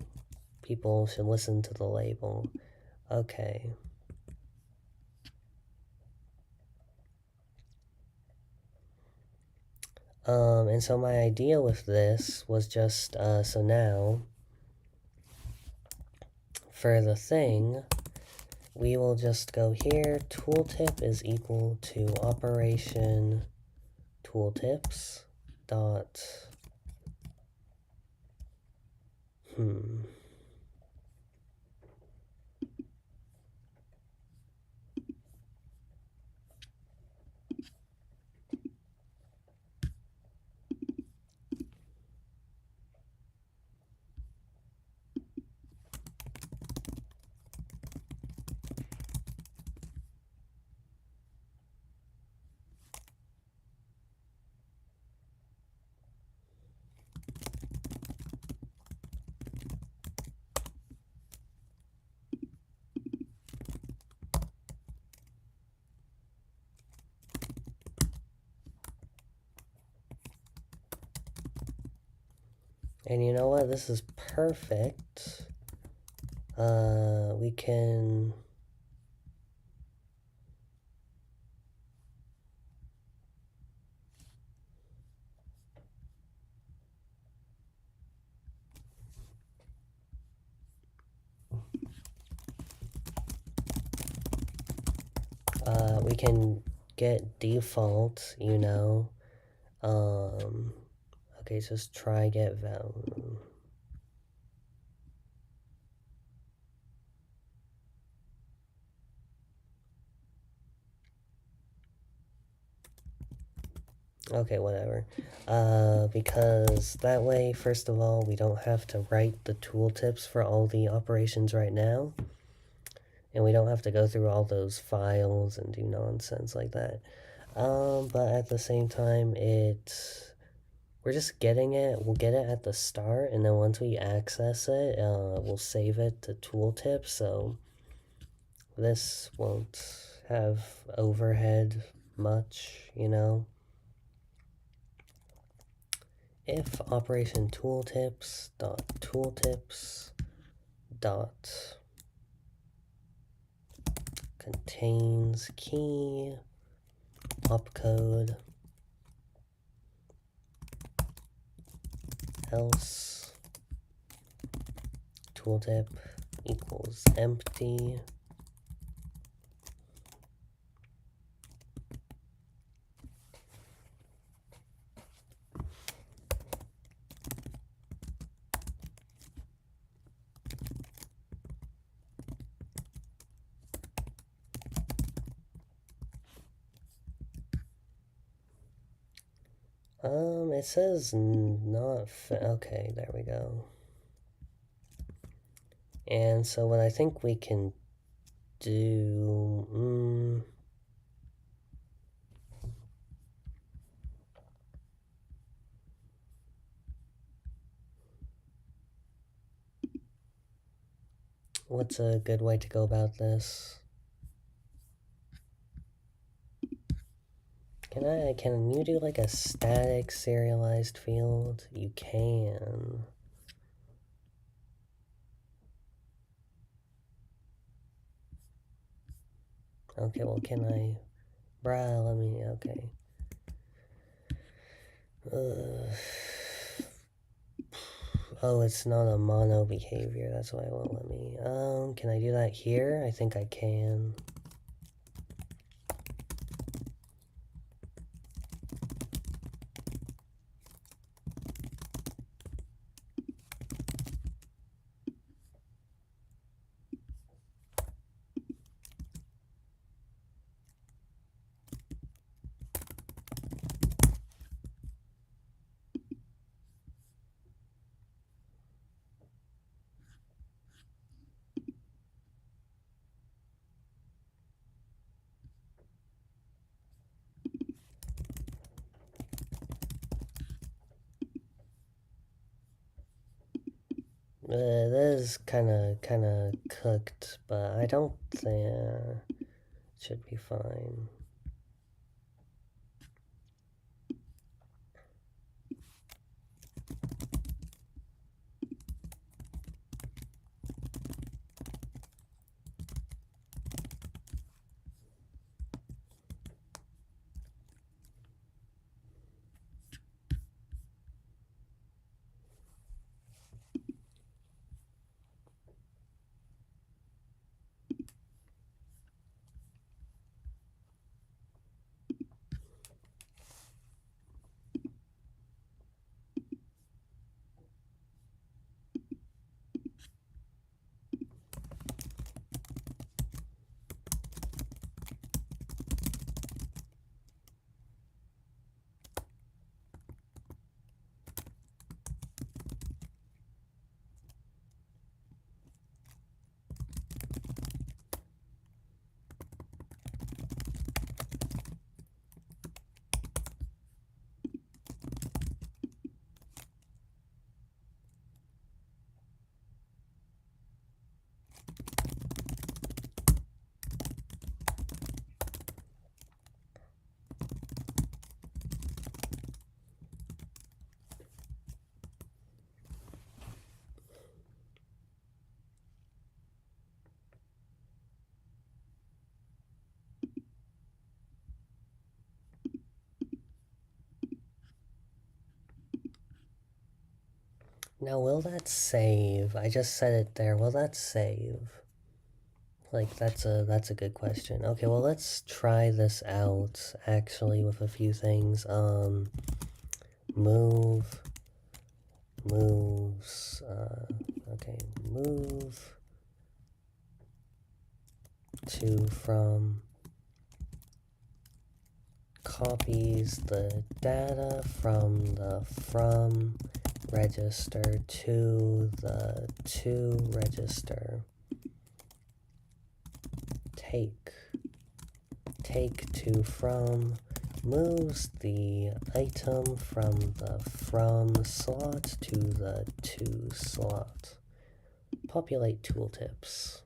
People should listen to the label. Okay. And so my idea with this was just, so now, for the thing, we will just go here, tooltip is equal to operation tooltips dot, and you know what? This is perfect. We can... we can get default, you know. Okay, just try get value. Okay, whatever. Because that way, first of all, we don't have to write the tooltips for all the operations right now. And we don't have to go through all those files and do nonsense like that. But at the same time, we're just getting it. We'll get it at the start, and then once we access it, we'll save it to tooltips. So this won't have overhead much, you know. If operation tooltips dot contains key opcode, else tooltip equals empty. It says not okay, there we go. And so what I think we can do, what's a good way to go about this? Can you do like a static serialized field? You can. Okay, well, can I? Bruh, let me, okay. Oh, it's not a mono behavior, that's why it won't let me. Can I do that here? I think I can. It is kind of cooked, but I don't think it should be fine. Now, will that save? I just said it there. Will that save? Like, that's a good question. Okay, well, let's try this out, actually, with a few things. Move, moves, okay, move to from copies the data from the from register to the to register. Take to from moves the item from the from slot to the to slot. Populate tooltips.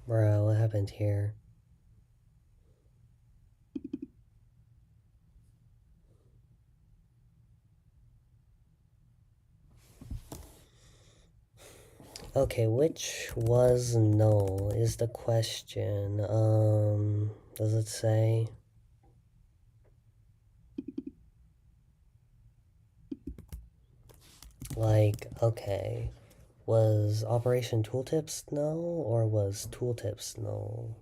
Bro, what happened here? Okay, which was null is the question. Does it say? Like, okay, was Operation Tooltips null or was Tooltips null?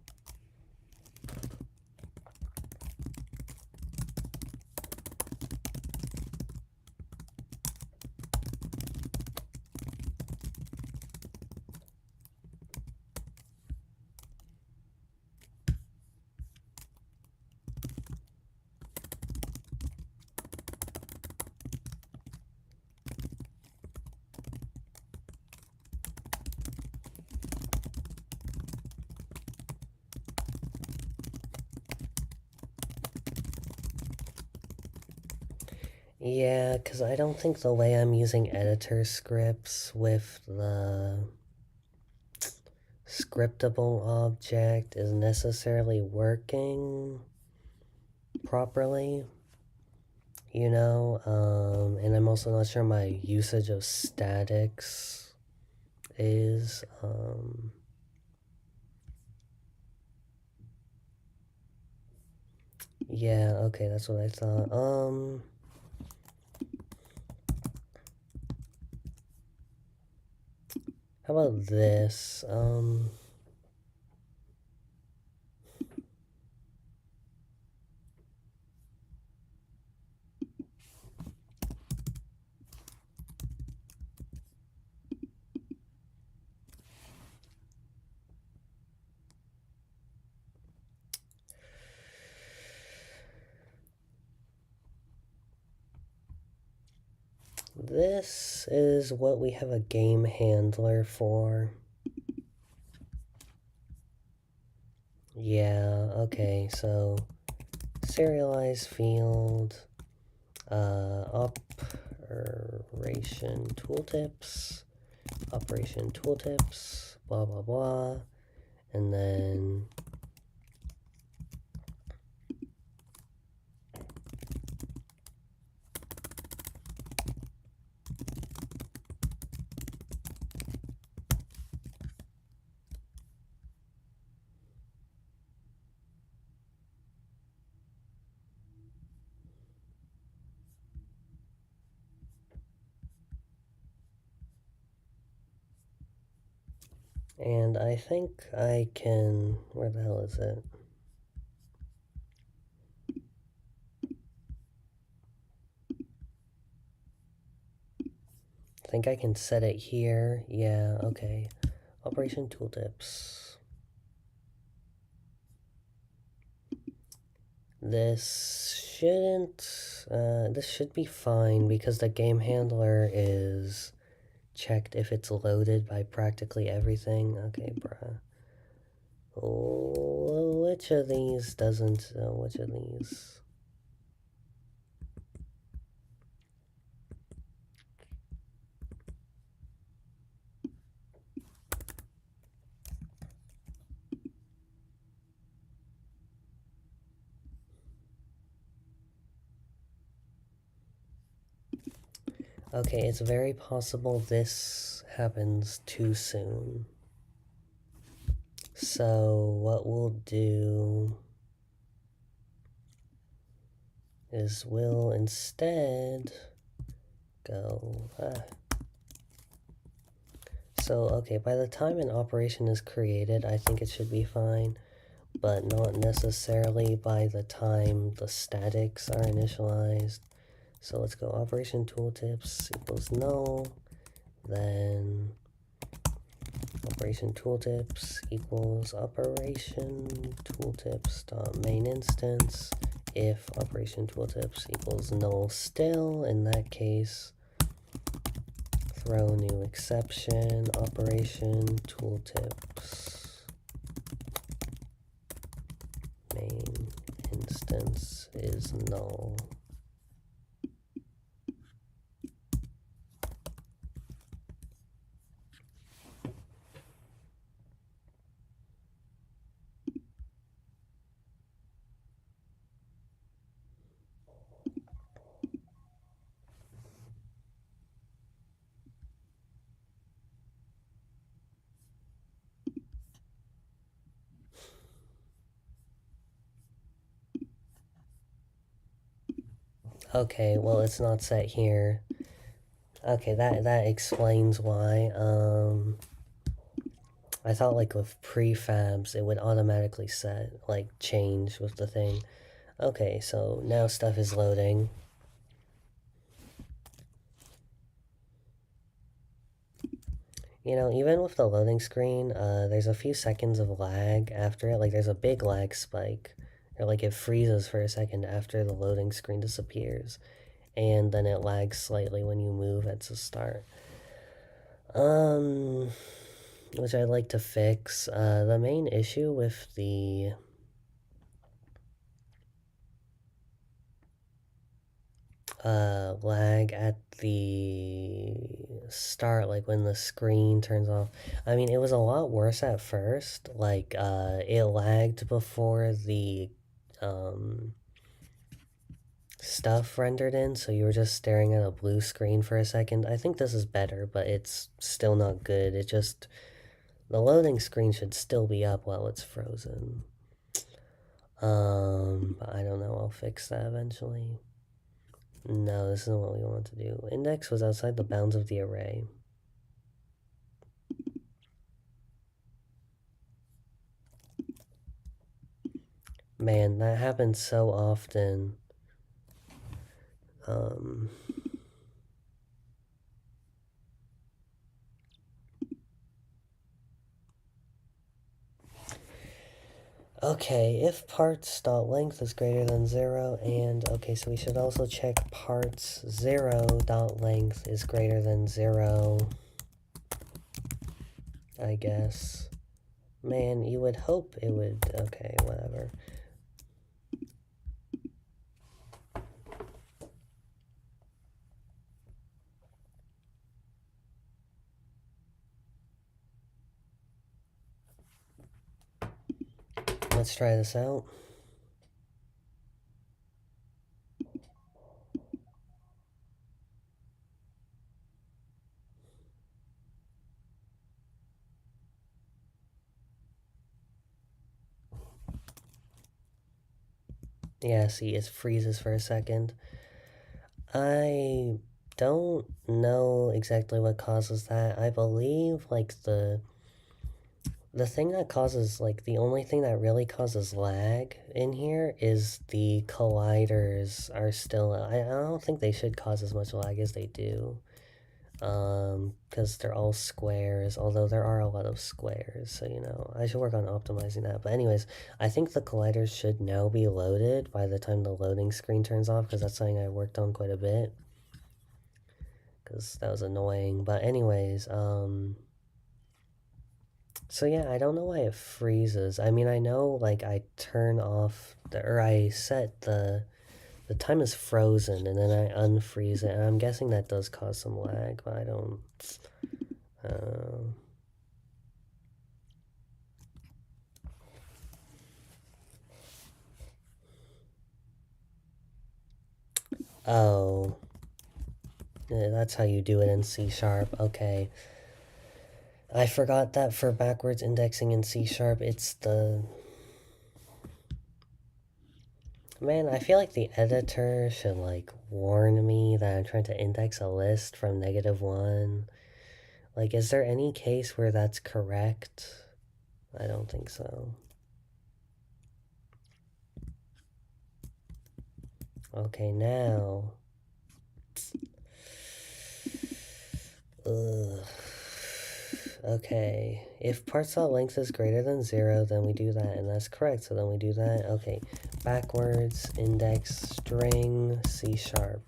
Yeah, because I don't think the way I'm using editor scripts with the scriptable object is necessarily working properly, you know? And I'm also not sure my usage of statics is. Yeah, okay, that's what I thought. How about this? This is what we have a game handler for. Yeah, okay, so serialize field, operation tooltips, blah blah blah, and then and I think I can, where the hell is it? I think I can set it here. Yeah, okay. Operation tooltips. This should be fine because the game handler is checked if it's loaded by practically everything. Okay, bruh. Oh, which of these doesn't, which of these? Okay, it's very possible this happens too soon. So what we'll do is we'll instead go, So, okay, by the time an operation is created, I think it should be fine, but not necessarily by the time the statics are initialized. So let's go operation tooltips equals null, then operation tooltips equals operation tooltips dot main instance. If operation tooltips equals null still, in that case, throw new exception, operation tooltips main instance is null. Okay, well, it's not set here. Okay, that explains why. I thought like with prefabs it would automatically set, like change with the thing. Okay, so now stuff is loading. You know, even with the loading screen, there's a few seconds of lag after it. Like there's a big lag spike. Or like it freezes for a second after the loading screen disappears. And then it lags slightly when you move at the start. Um, which I'd like to fix. The main issue with the lag at the start, like when the screen turns off. I mean, it was a lot worse at first. Like, it lagged before the um, stuff rendered in, so you were just staring at a blue screen for a second. I think this is better, but it's still not good. It just, the loading screen should still be up while it's frozen. But I don't know, I'll fix that eventually. No, this isn't what we want to do. Index was outside the bounds of the array. Man, that happens so often. Um, okay, if parts dot length is greater than 0, and okay, so we should also check parts 0 dot length is greater than 0, I guess. Man, you would hope it would, okay, whatever. Let's try this out. Yeah, see, it freezes for a second. I don't know exactly what causes that. I believe, like, the thing that causes, like, the only thing that really causes lag in here is the colliders are still, I don't think they should cause as much lag as they do. Because they're all squares, although there are a lot of squares, so, you know, I should work on optimizing that. But anyways, I think the colliders should now be loaded by the time the loading screen turns off, because that's something I worked on quite a bit. Because that was annoying. But anyways, so yeah, I don't know why it freezes. I mean, I know, like, I turn off or I set the time is frozen and then I unfreeze it, and I'm guessing that does cause some lag, but I don't. Uh, oh, yeah, that's how you do it in C Sharp. Okay. I forgot that for backwards indexing in C Sharp, it's the. Man, I feel like the editor should, like, warn me that I'm trying to index a list from -1. Like, is there any case where that's correct? I don't think so. Okay, now. Ugh. Okay, if parts dot length is greater than 0, then we do that, and that's correct, so then we do that. Okay, backwards index string C sharp.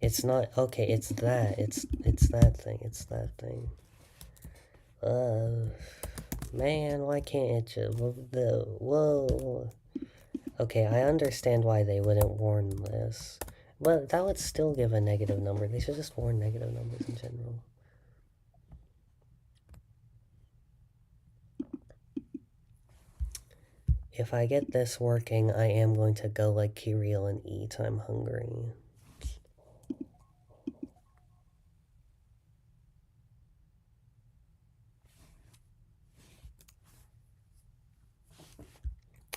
It's not, okay, it's that, it's that thing, it's that thing. Man, why can't it just, whoa. Okay, I understand why they wouldn't warn this. But that would still give a negative number. They should just warn negative numbers in general. if I get this working, I am going to go like Kirill and eat. I'm hungry.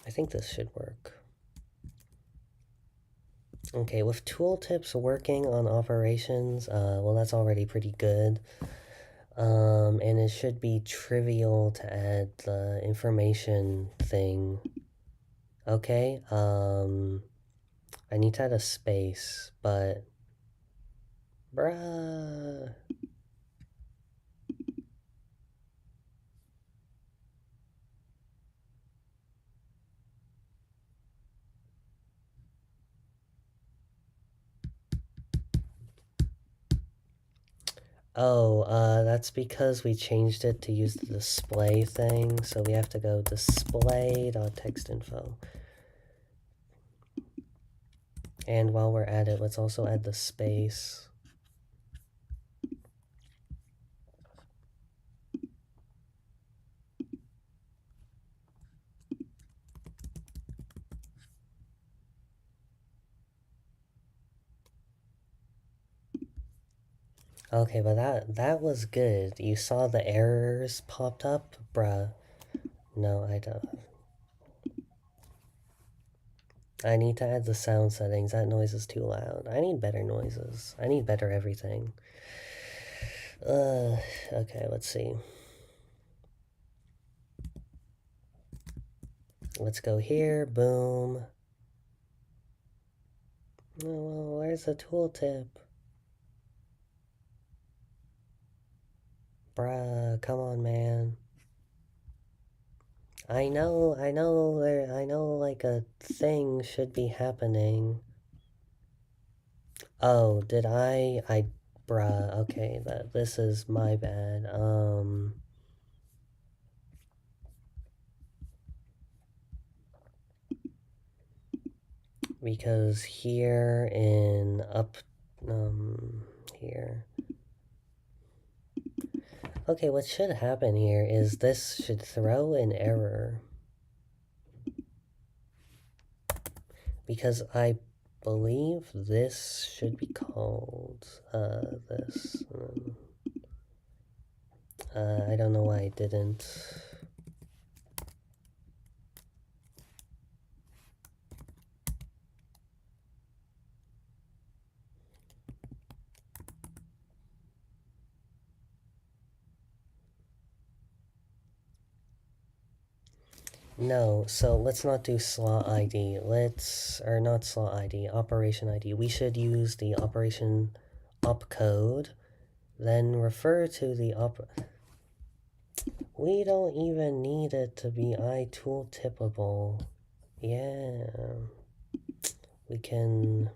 I think this should work. Okay, with tooltips working on operations, well, that's already pretty good. And it should be trivial to add the information thing. Okay, I need to add a space, but... Bruh... Oh, that's because we changed it to use the display thing, so we have to go display.textinfo. And while we're at it, let's also add the space. Okay, but that was good. You saw the errors popped up? Bruh. No, I don't. I need to add the sound settings. That noise is too loud. I need better noises. I need better everything. Okay, let's see. Let's go here. Boom. Oh, where's the tooltip? Bruh, come on, man. I know, like a thing should be happening. Oh, did bruh, okay, this is my bad. Because here in here. Okay, what should happen here is this should throw an error. Because I believe this should be called, this. I don't know why I didn't. No, so let's not do slot ID. Or not slot ID, operation ID. We should use the operation opcode, then refer to the We don't even need it to be iToolTipable. Yeah. We can...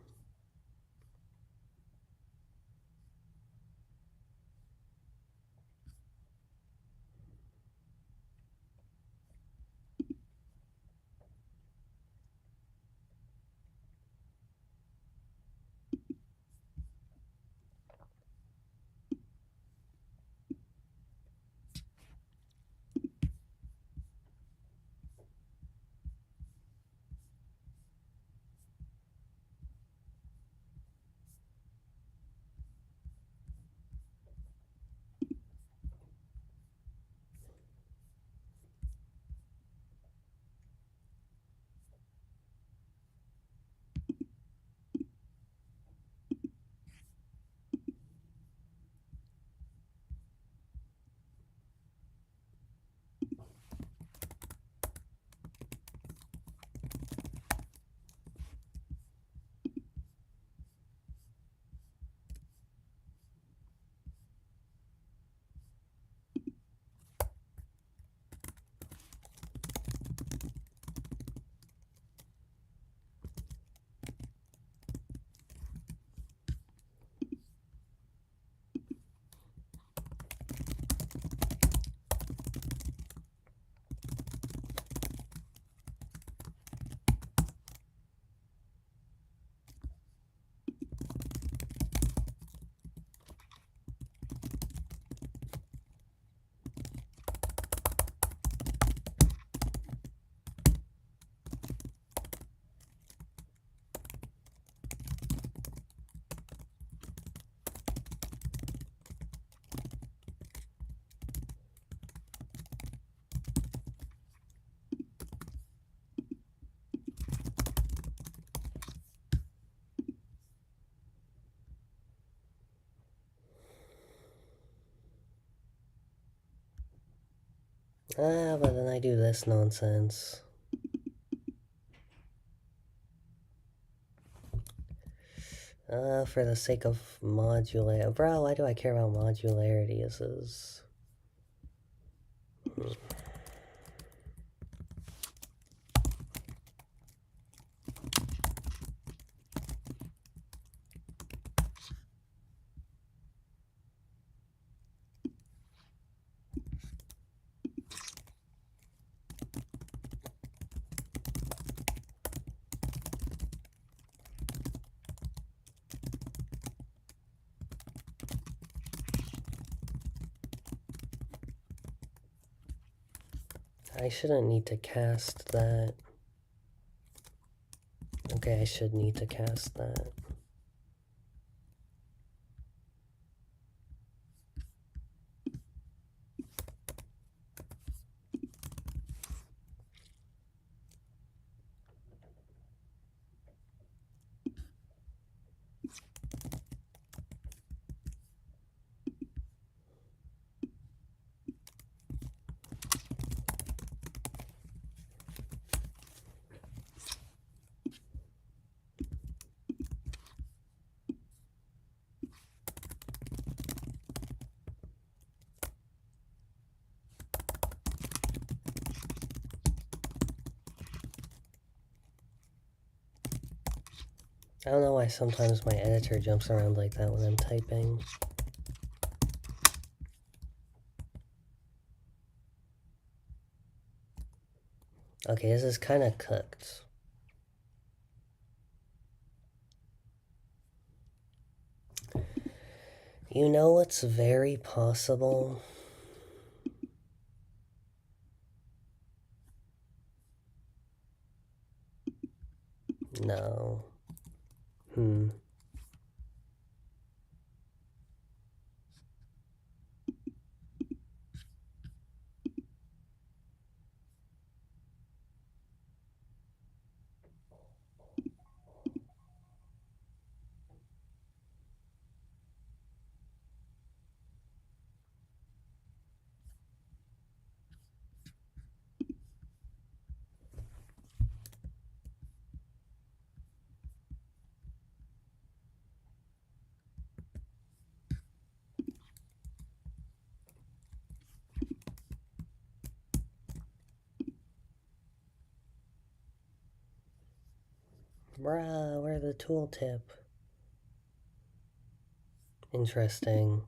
But then I do this nonsense. For the sake of modularity. Bro, why do I care about modularity? This is... I shouldn't need to cast that. Okay, I should need to cast that. I don't know why sometimes my editor jumps around like that when I'm typing. Okay, this is kind of cooked. You know what's very possible? No. Bruh, where's the tooltip? Interesting.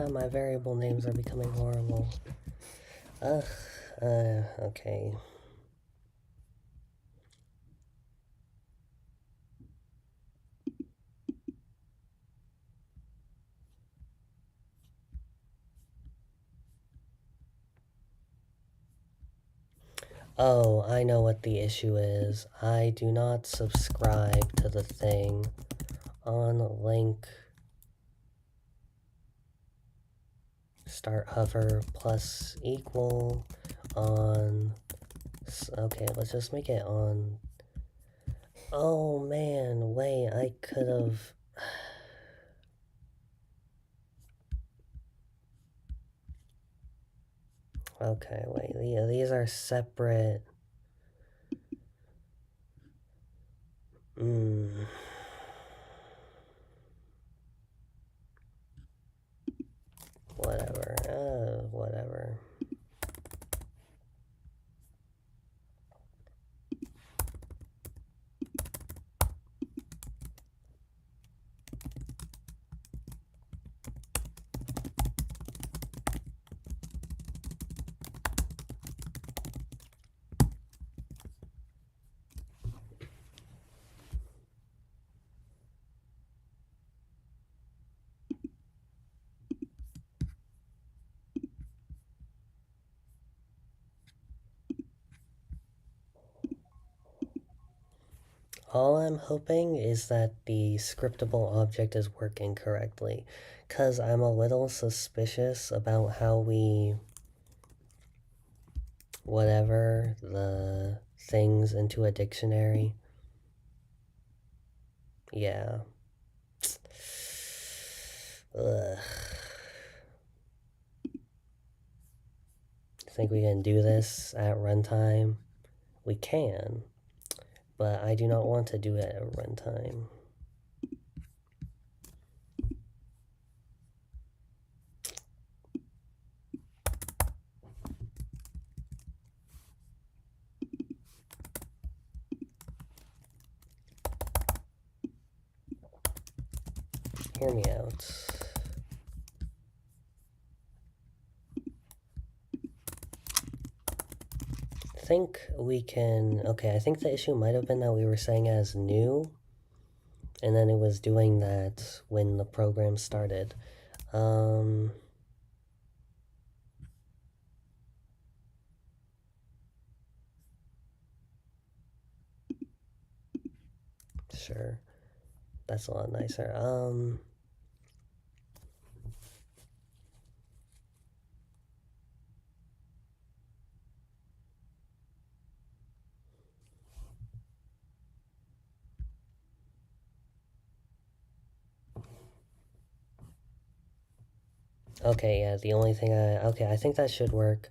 My variable names are becoming horrible. Ugh, okay. Oh, I know what the issue is. I do not subscribe to the thing on link start hover plus equal on... Okay, let's just make it on... Oh man, wait, I could have... Okay, wait, these are separate. Whatever, whatever. All I'm hoping is that the scriptable object is working correctly, because I'm a little suspicious about how we whatever the things into a dictionary. Yeah. Ugh. Think we can do this at runtime? We can, but I do not want to do it at runtime. Hear me out. I think we can... Okay, I think the issue might have been that we were saying as new, and then it was doing that when the program started. Sure. That's a lot nicer. Okay, yeah, the only thing okay, I think that should work.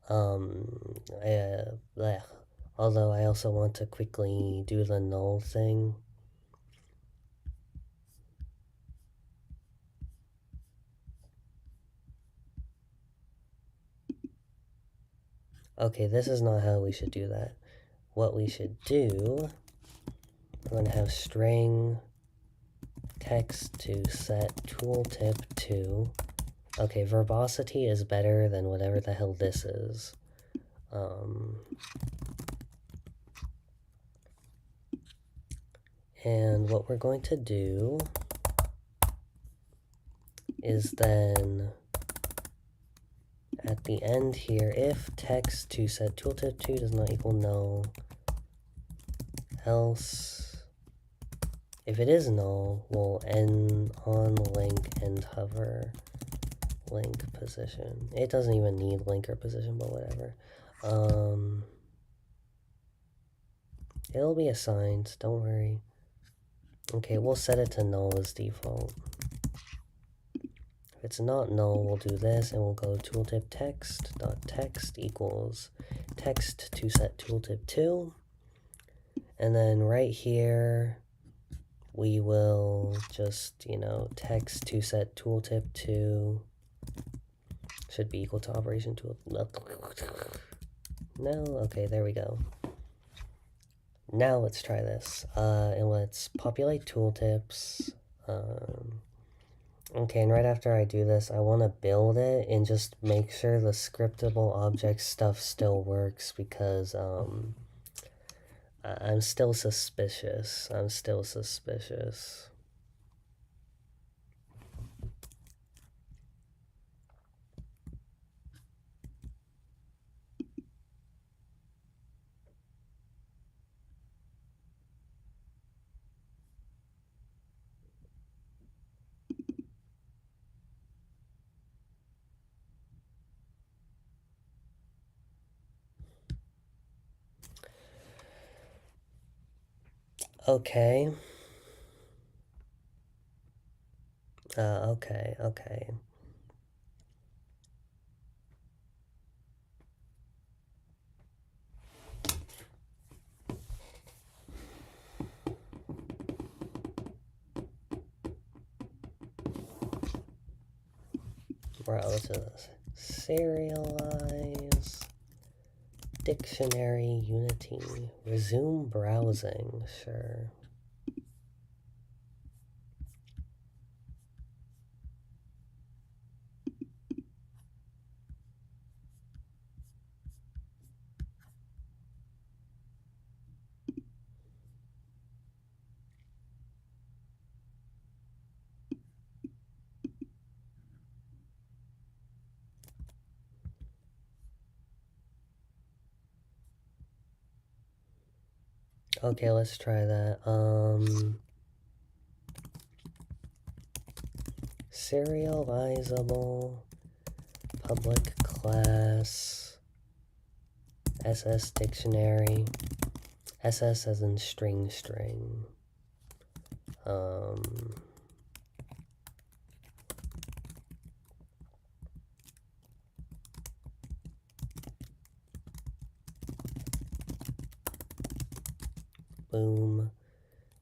Bleh. Although I also want to quickly do the null thing. Okay, this is not how we should do that. What we should do, we're going to have string text to set tooltip to. Okay, verbosity is better than whatever the hell this is. And what we're going to do is then at the end here, if text to set tooltip to does not equal null, else if it is null, we'll end on link and hover link position. It doesn't even need linker position, but whatever. It'll be assigned, don't worry. Okay, we'll set it to null as default. If it's not null, we'll do this, and we'll go tooltip text dot text equals text to set tooltip to, and then right here we will just, you know, text to set tooltip to should be equal to operation tool. No, okay, there we go. Now let's try this, and let's populate tooltips. Okay, and right after I do this, I want to build it and just make sure the scriptable object stuff still works, because I'm still suspicious. I'm still suspicious. Okay. Okay. Right, let's do this. Serialize. Dictionary Unity. Resume browsing. Sure. Okay, let's try that. Serializable public class SS dictionary. SS as in string. Boom.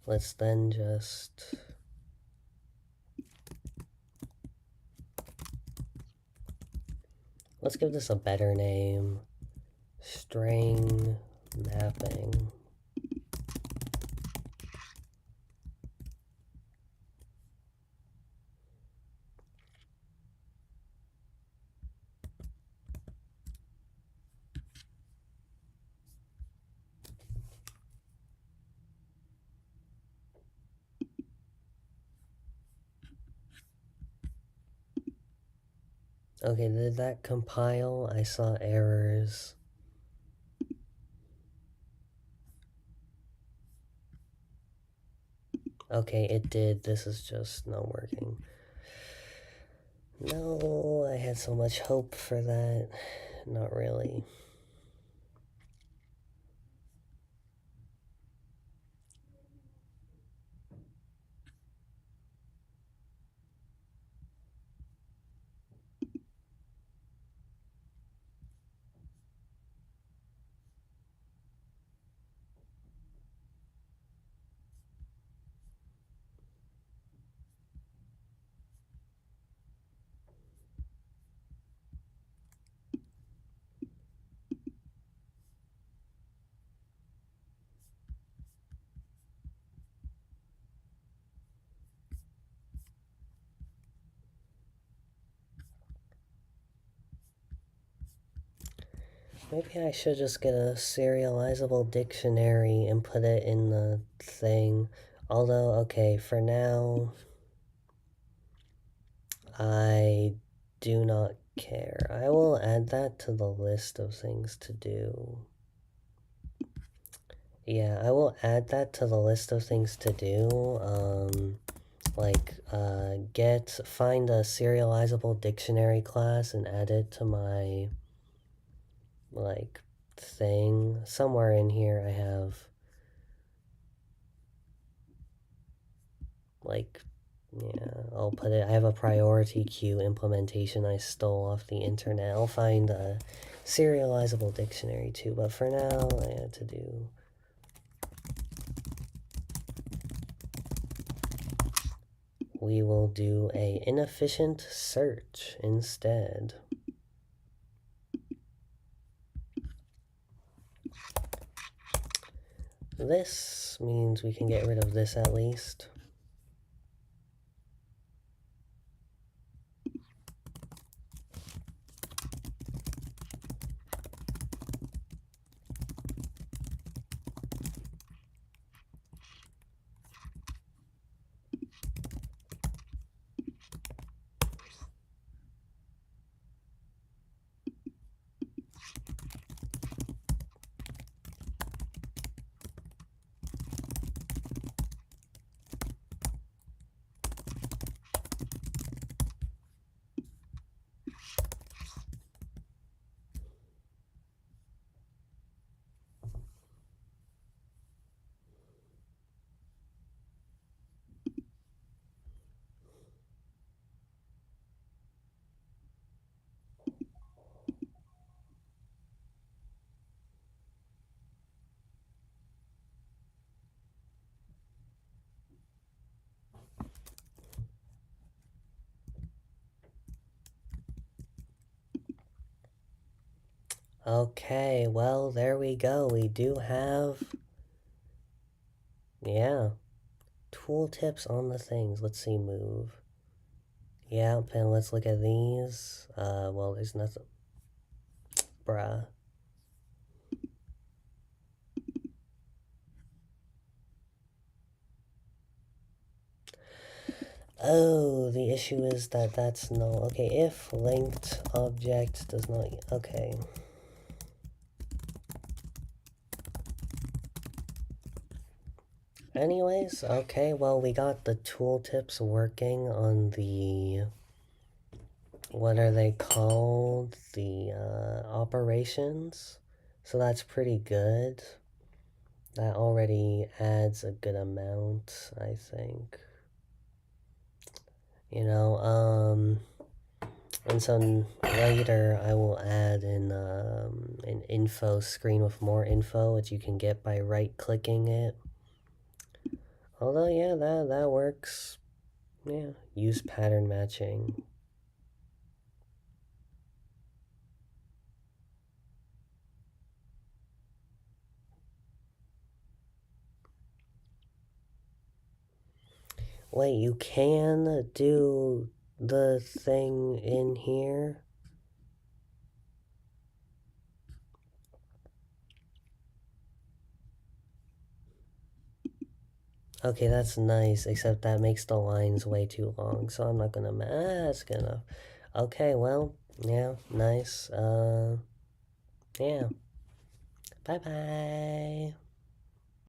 Let's then just let's give this a better name. String mapping. Okay, did that compile? I saw errors. Okay, it did. This is just not working. No, I had so much hope for that. Not really. Maybe I should just get a serializable dictionary and put it in the thing. Although, okay, for now, I do not care. I will add that to the list of things to do. Yeah, I will add that to the list of things to do. Find a serializable dictionary class and add it to my, like, thing. Somewhere in here I have, like, yeah, I'll put it, I have a priority queue implementation I stole off the internet. I'll find a serializable dictionary too, but for now, I had to do... We will do a inefficient search instead. This means we can get rid of this at least. Okay, well, there we go. We do have, yeah, tooltips on the things. Let's see, move. Yeah, and let's look at these. Well, there's nothing. Bruh. Oh, the issue is that that's no... Okay, if linked object does not... Okay. Anyways, okay, well, we got the tooltips working on the, what are they called? The operations. So that's pretty good. That already adds a good amount, I think. You know, and so later I will add in an info screen with more info, which you can get by right-clicking it. Although, yeah, that works. Yeah, use pattern matching. Wait, you can do the thing in here? Okay, that's nice, except that makes the lines way too long, so I'm not gonna that's good enough. Okay, well, yeah, nice. Yeah. Bye-bye.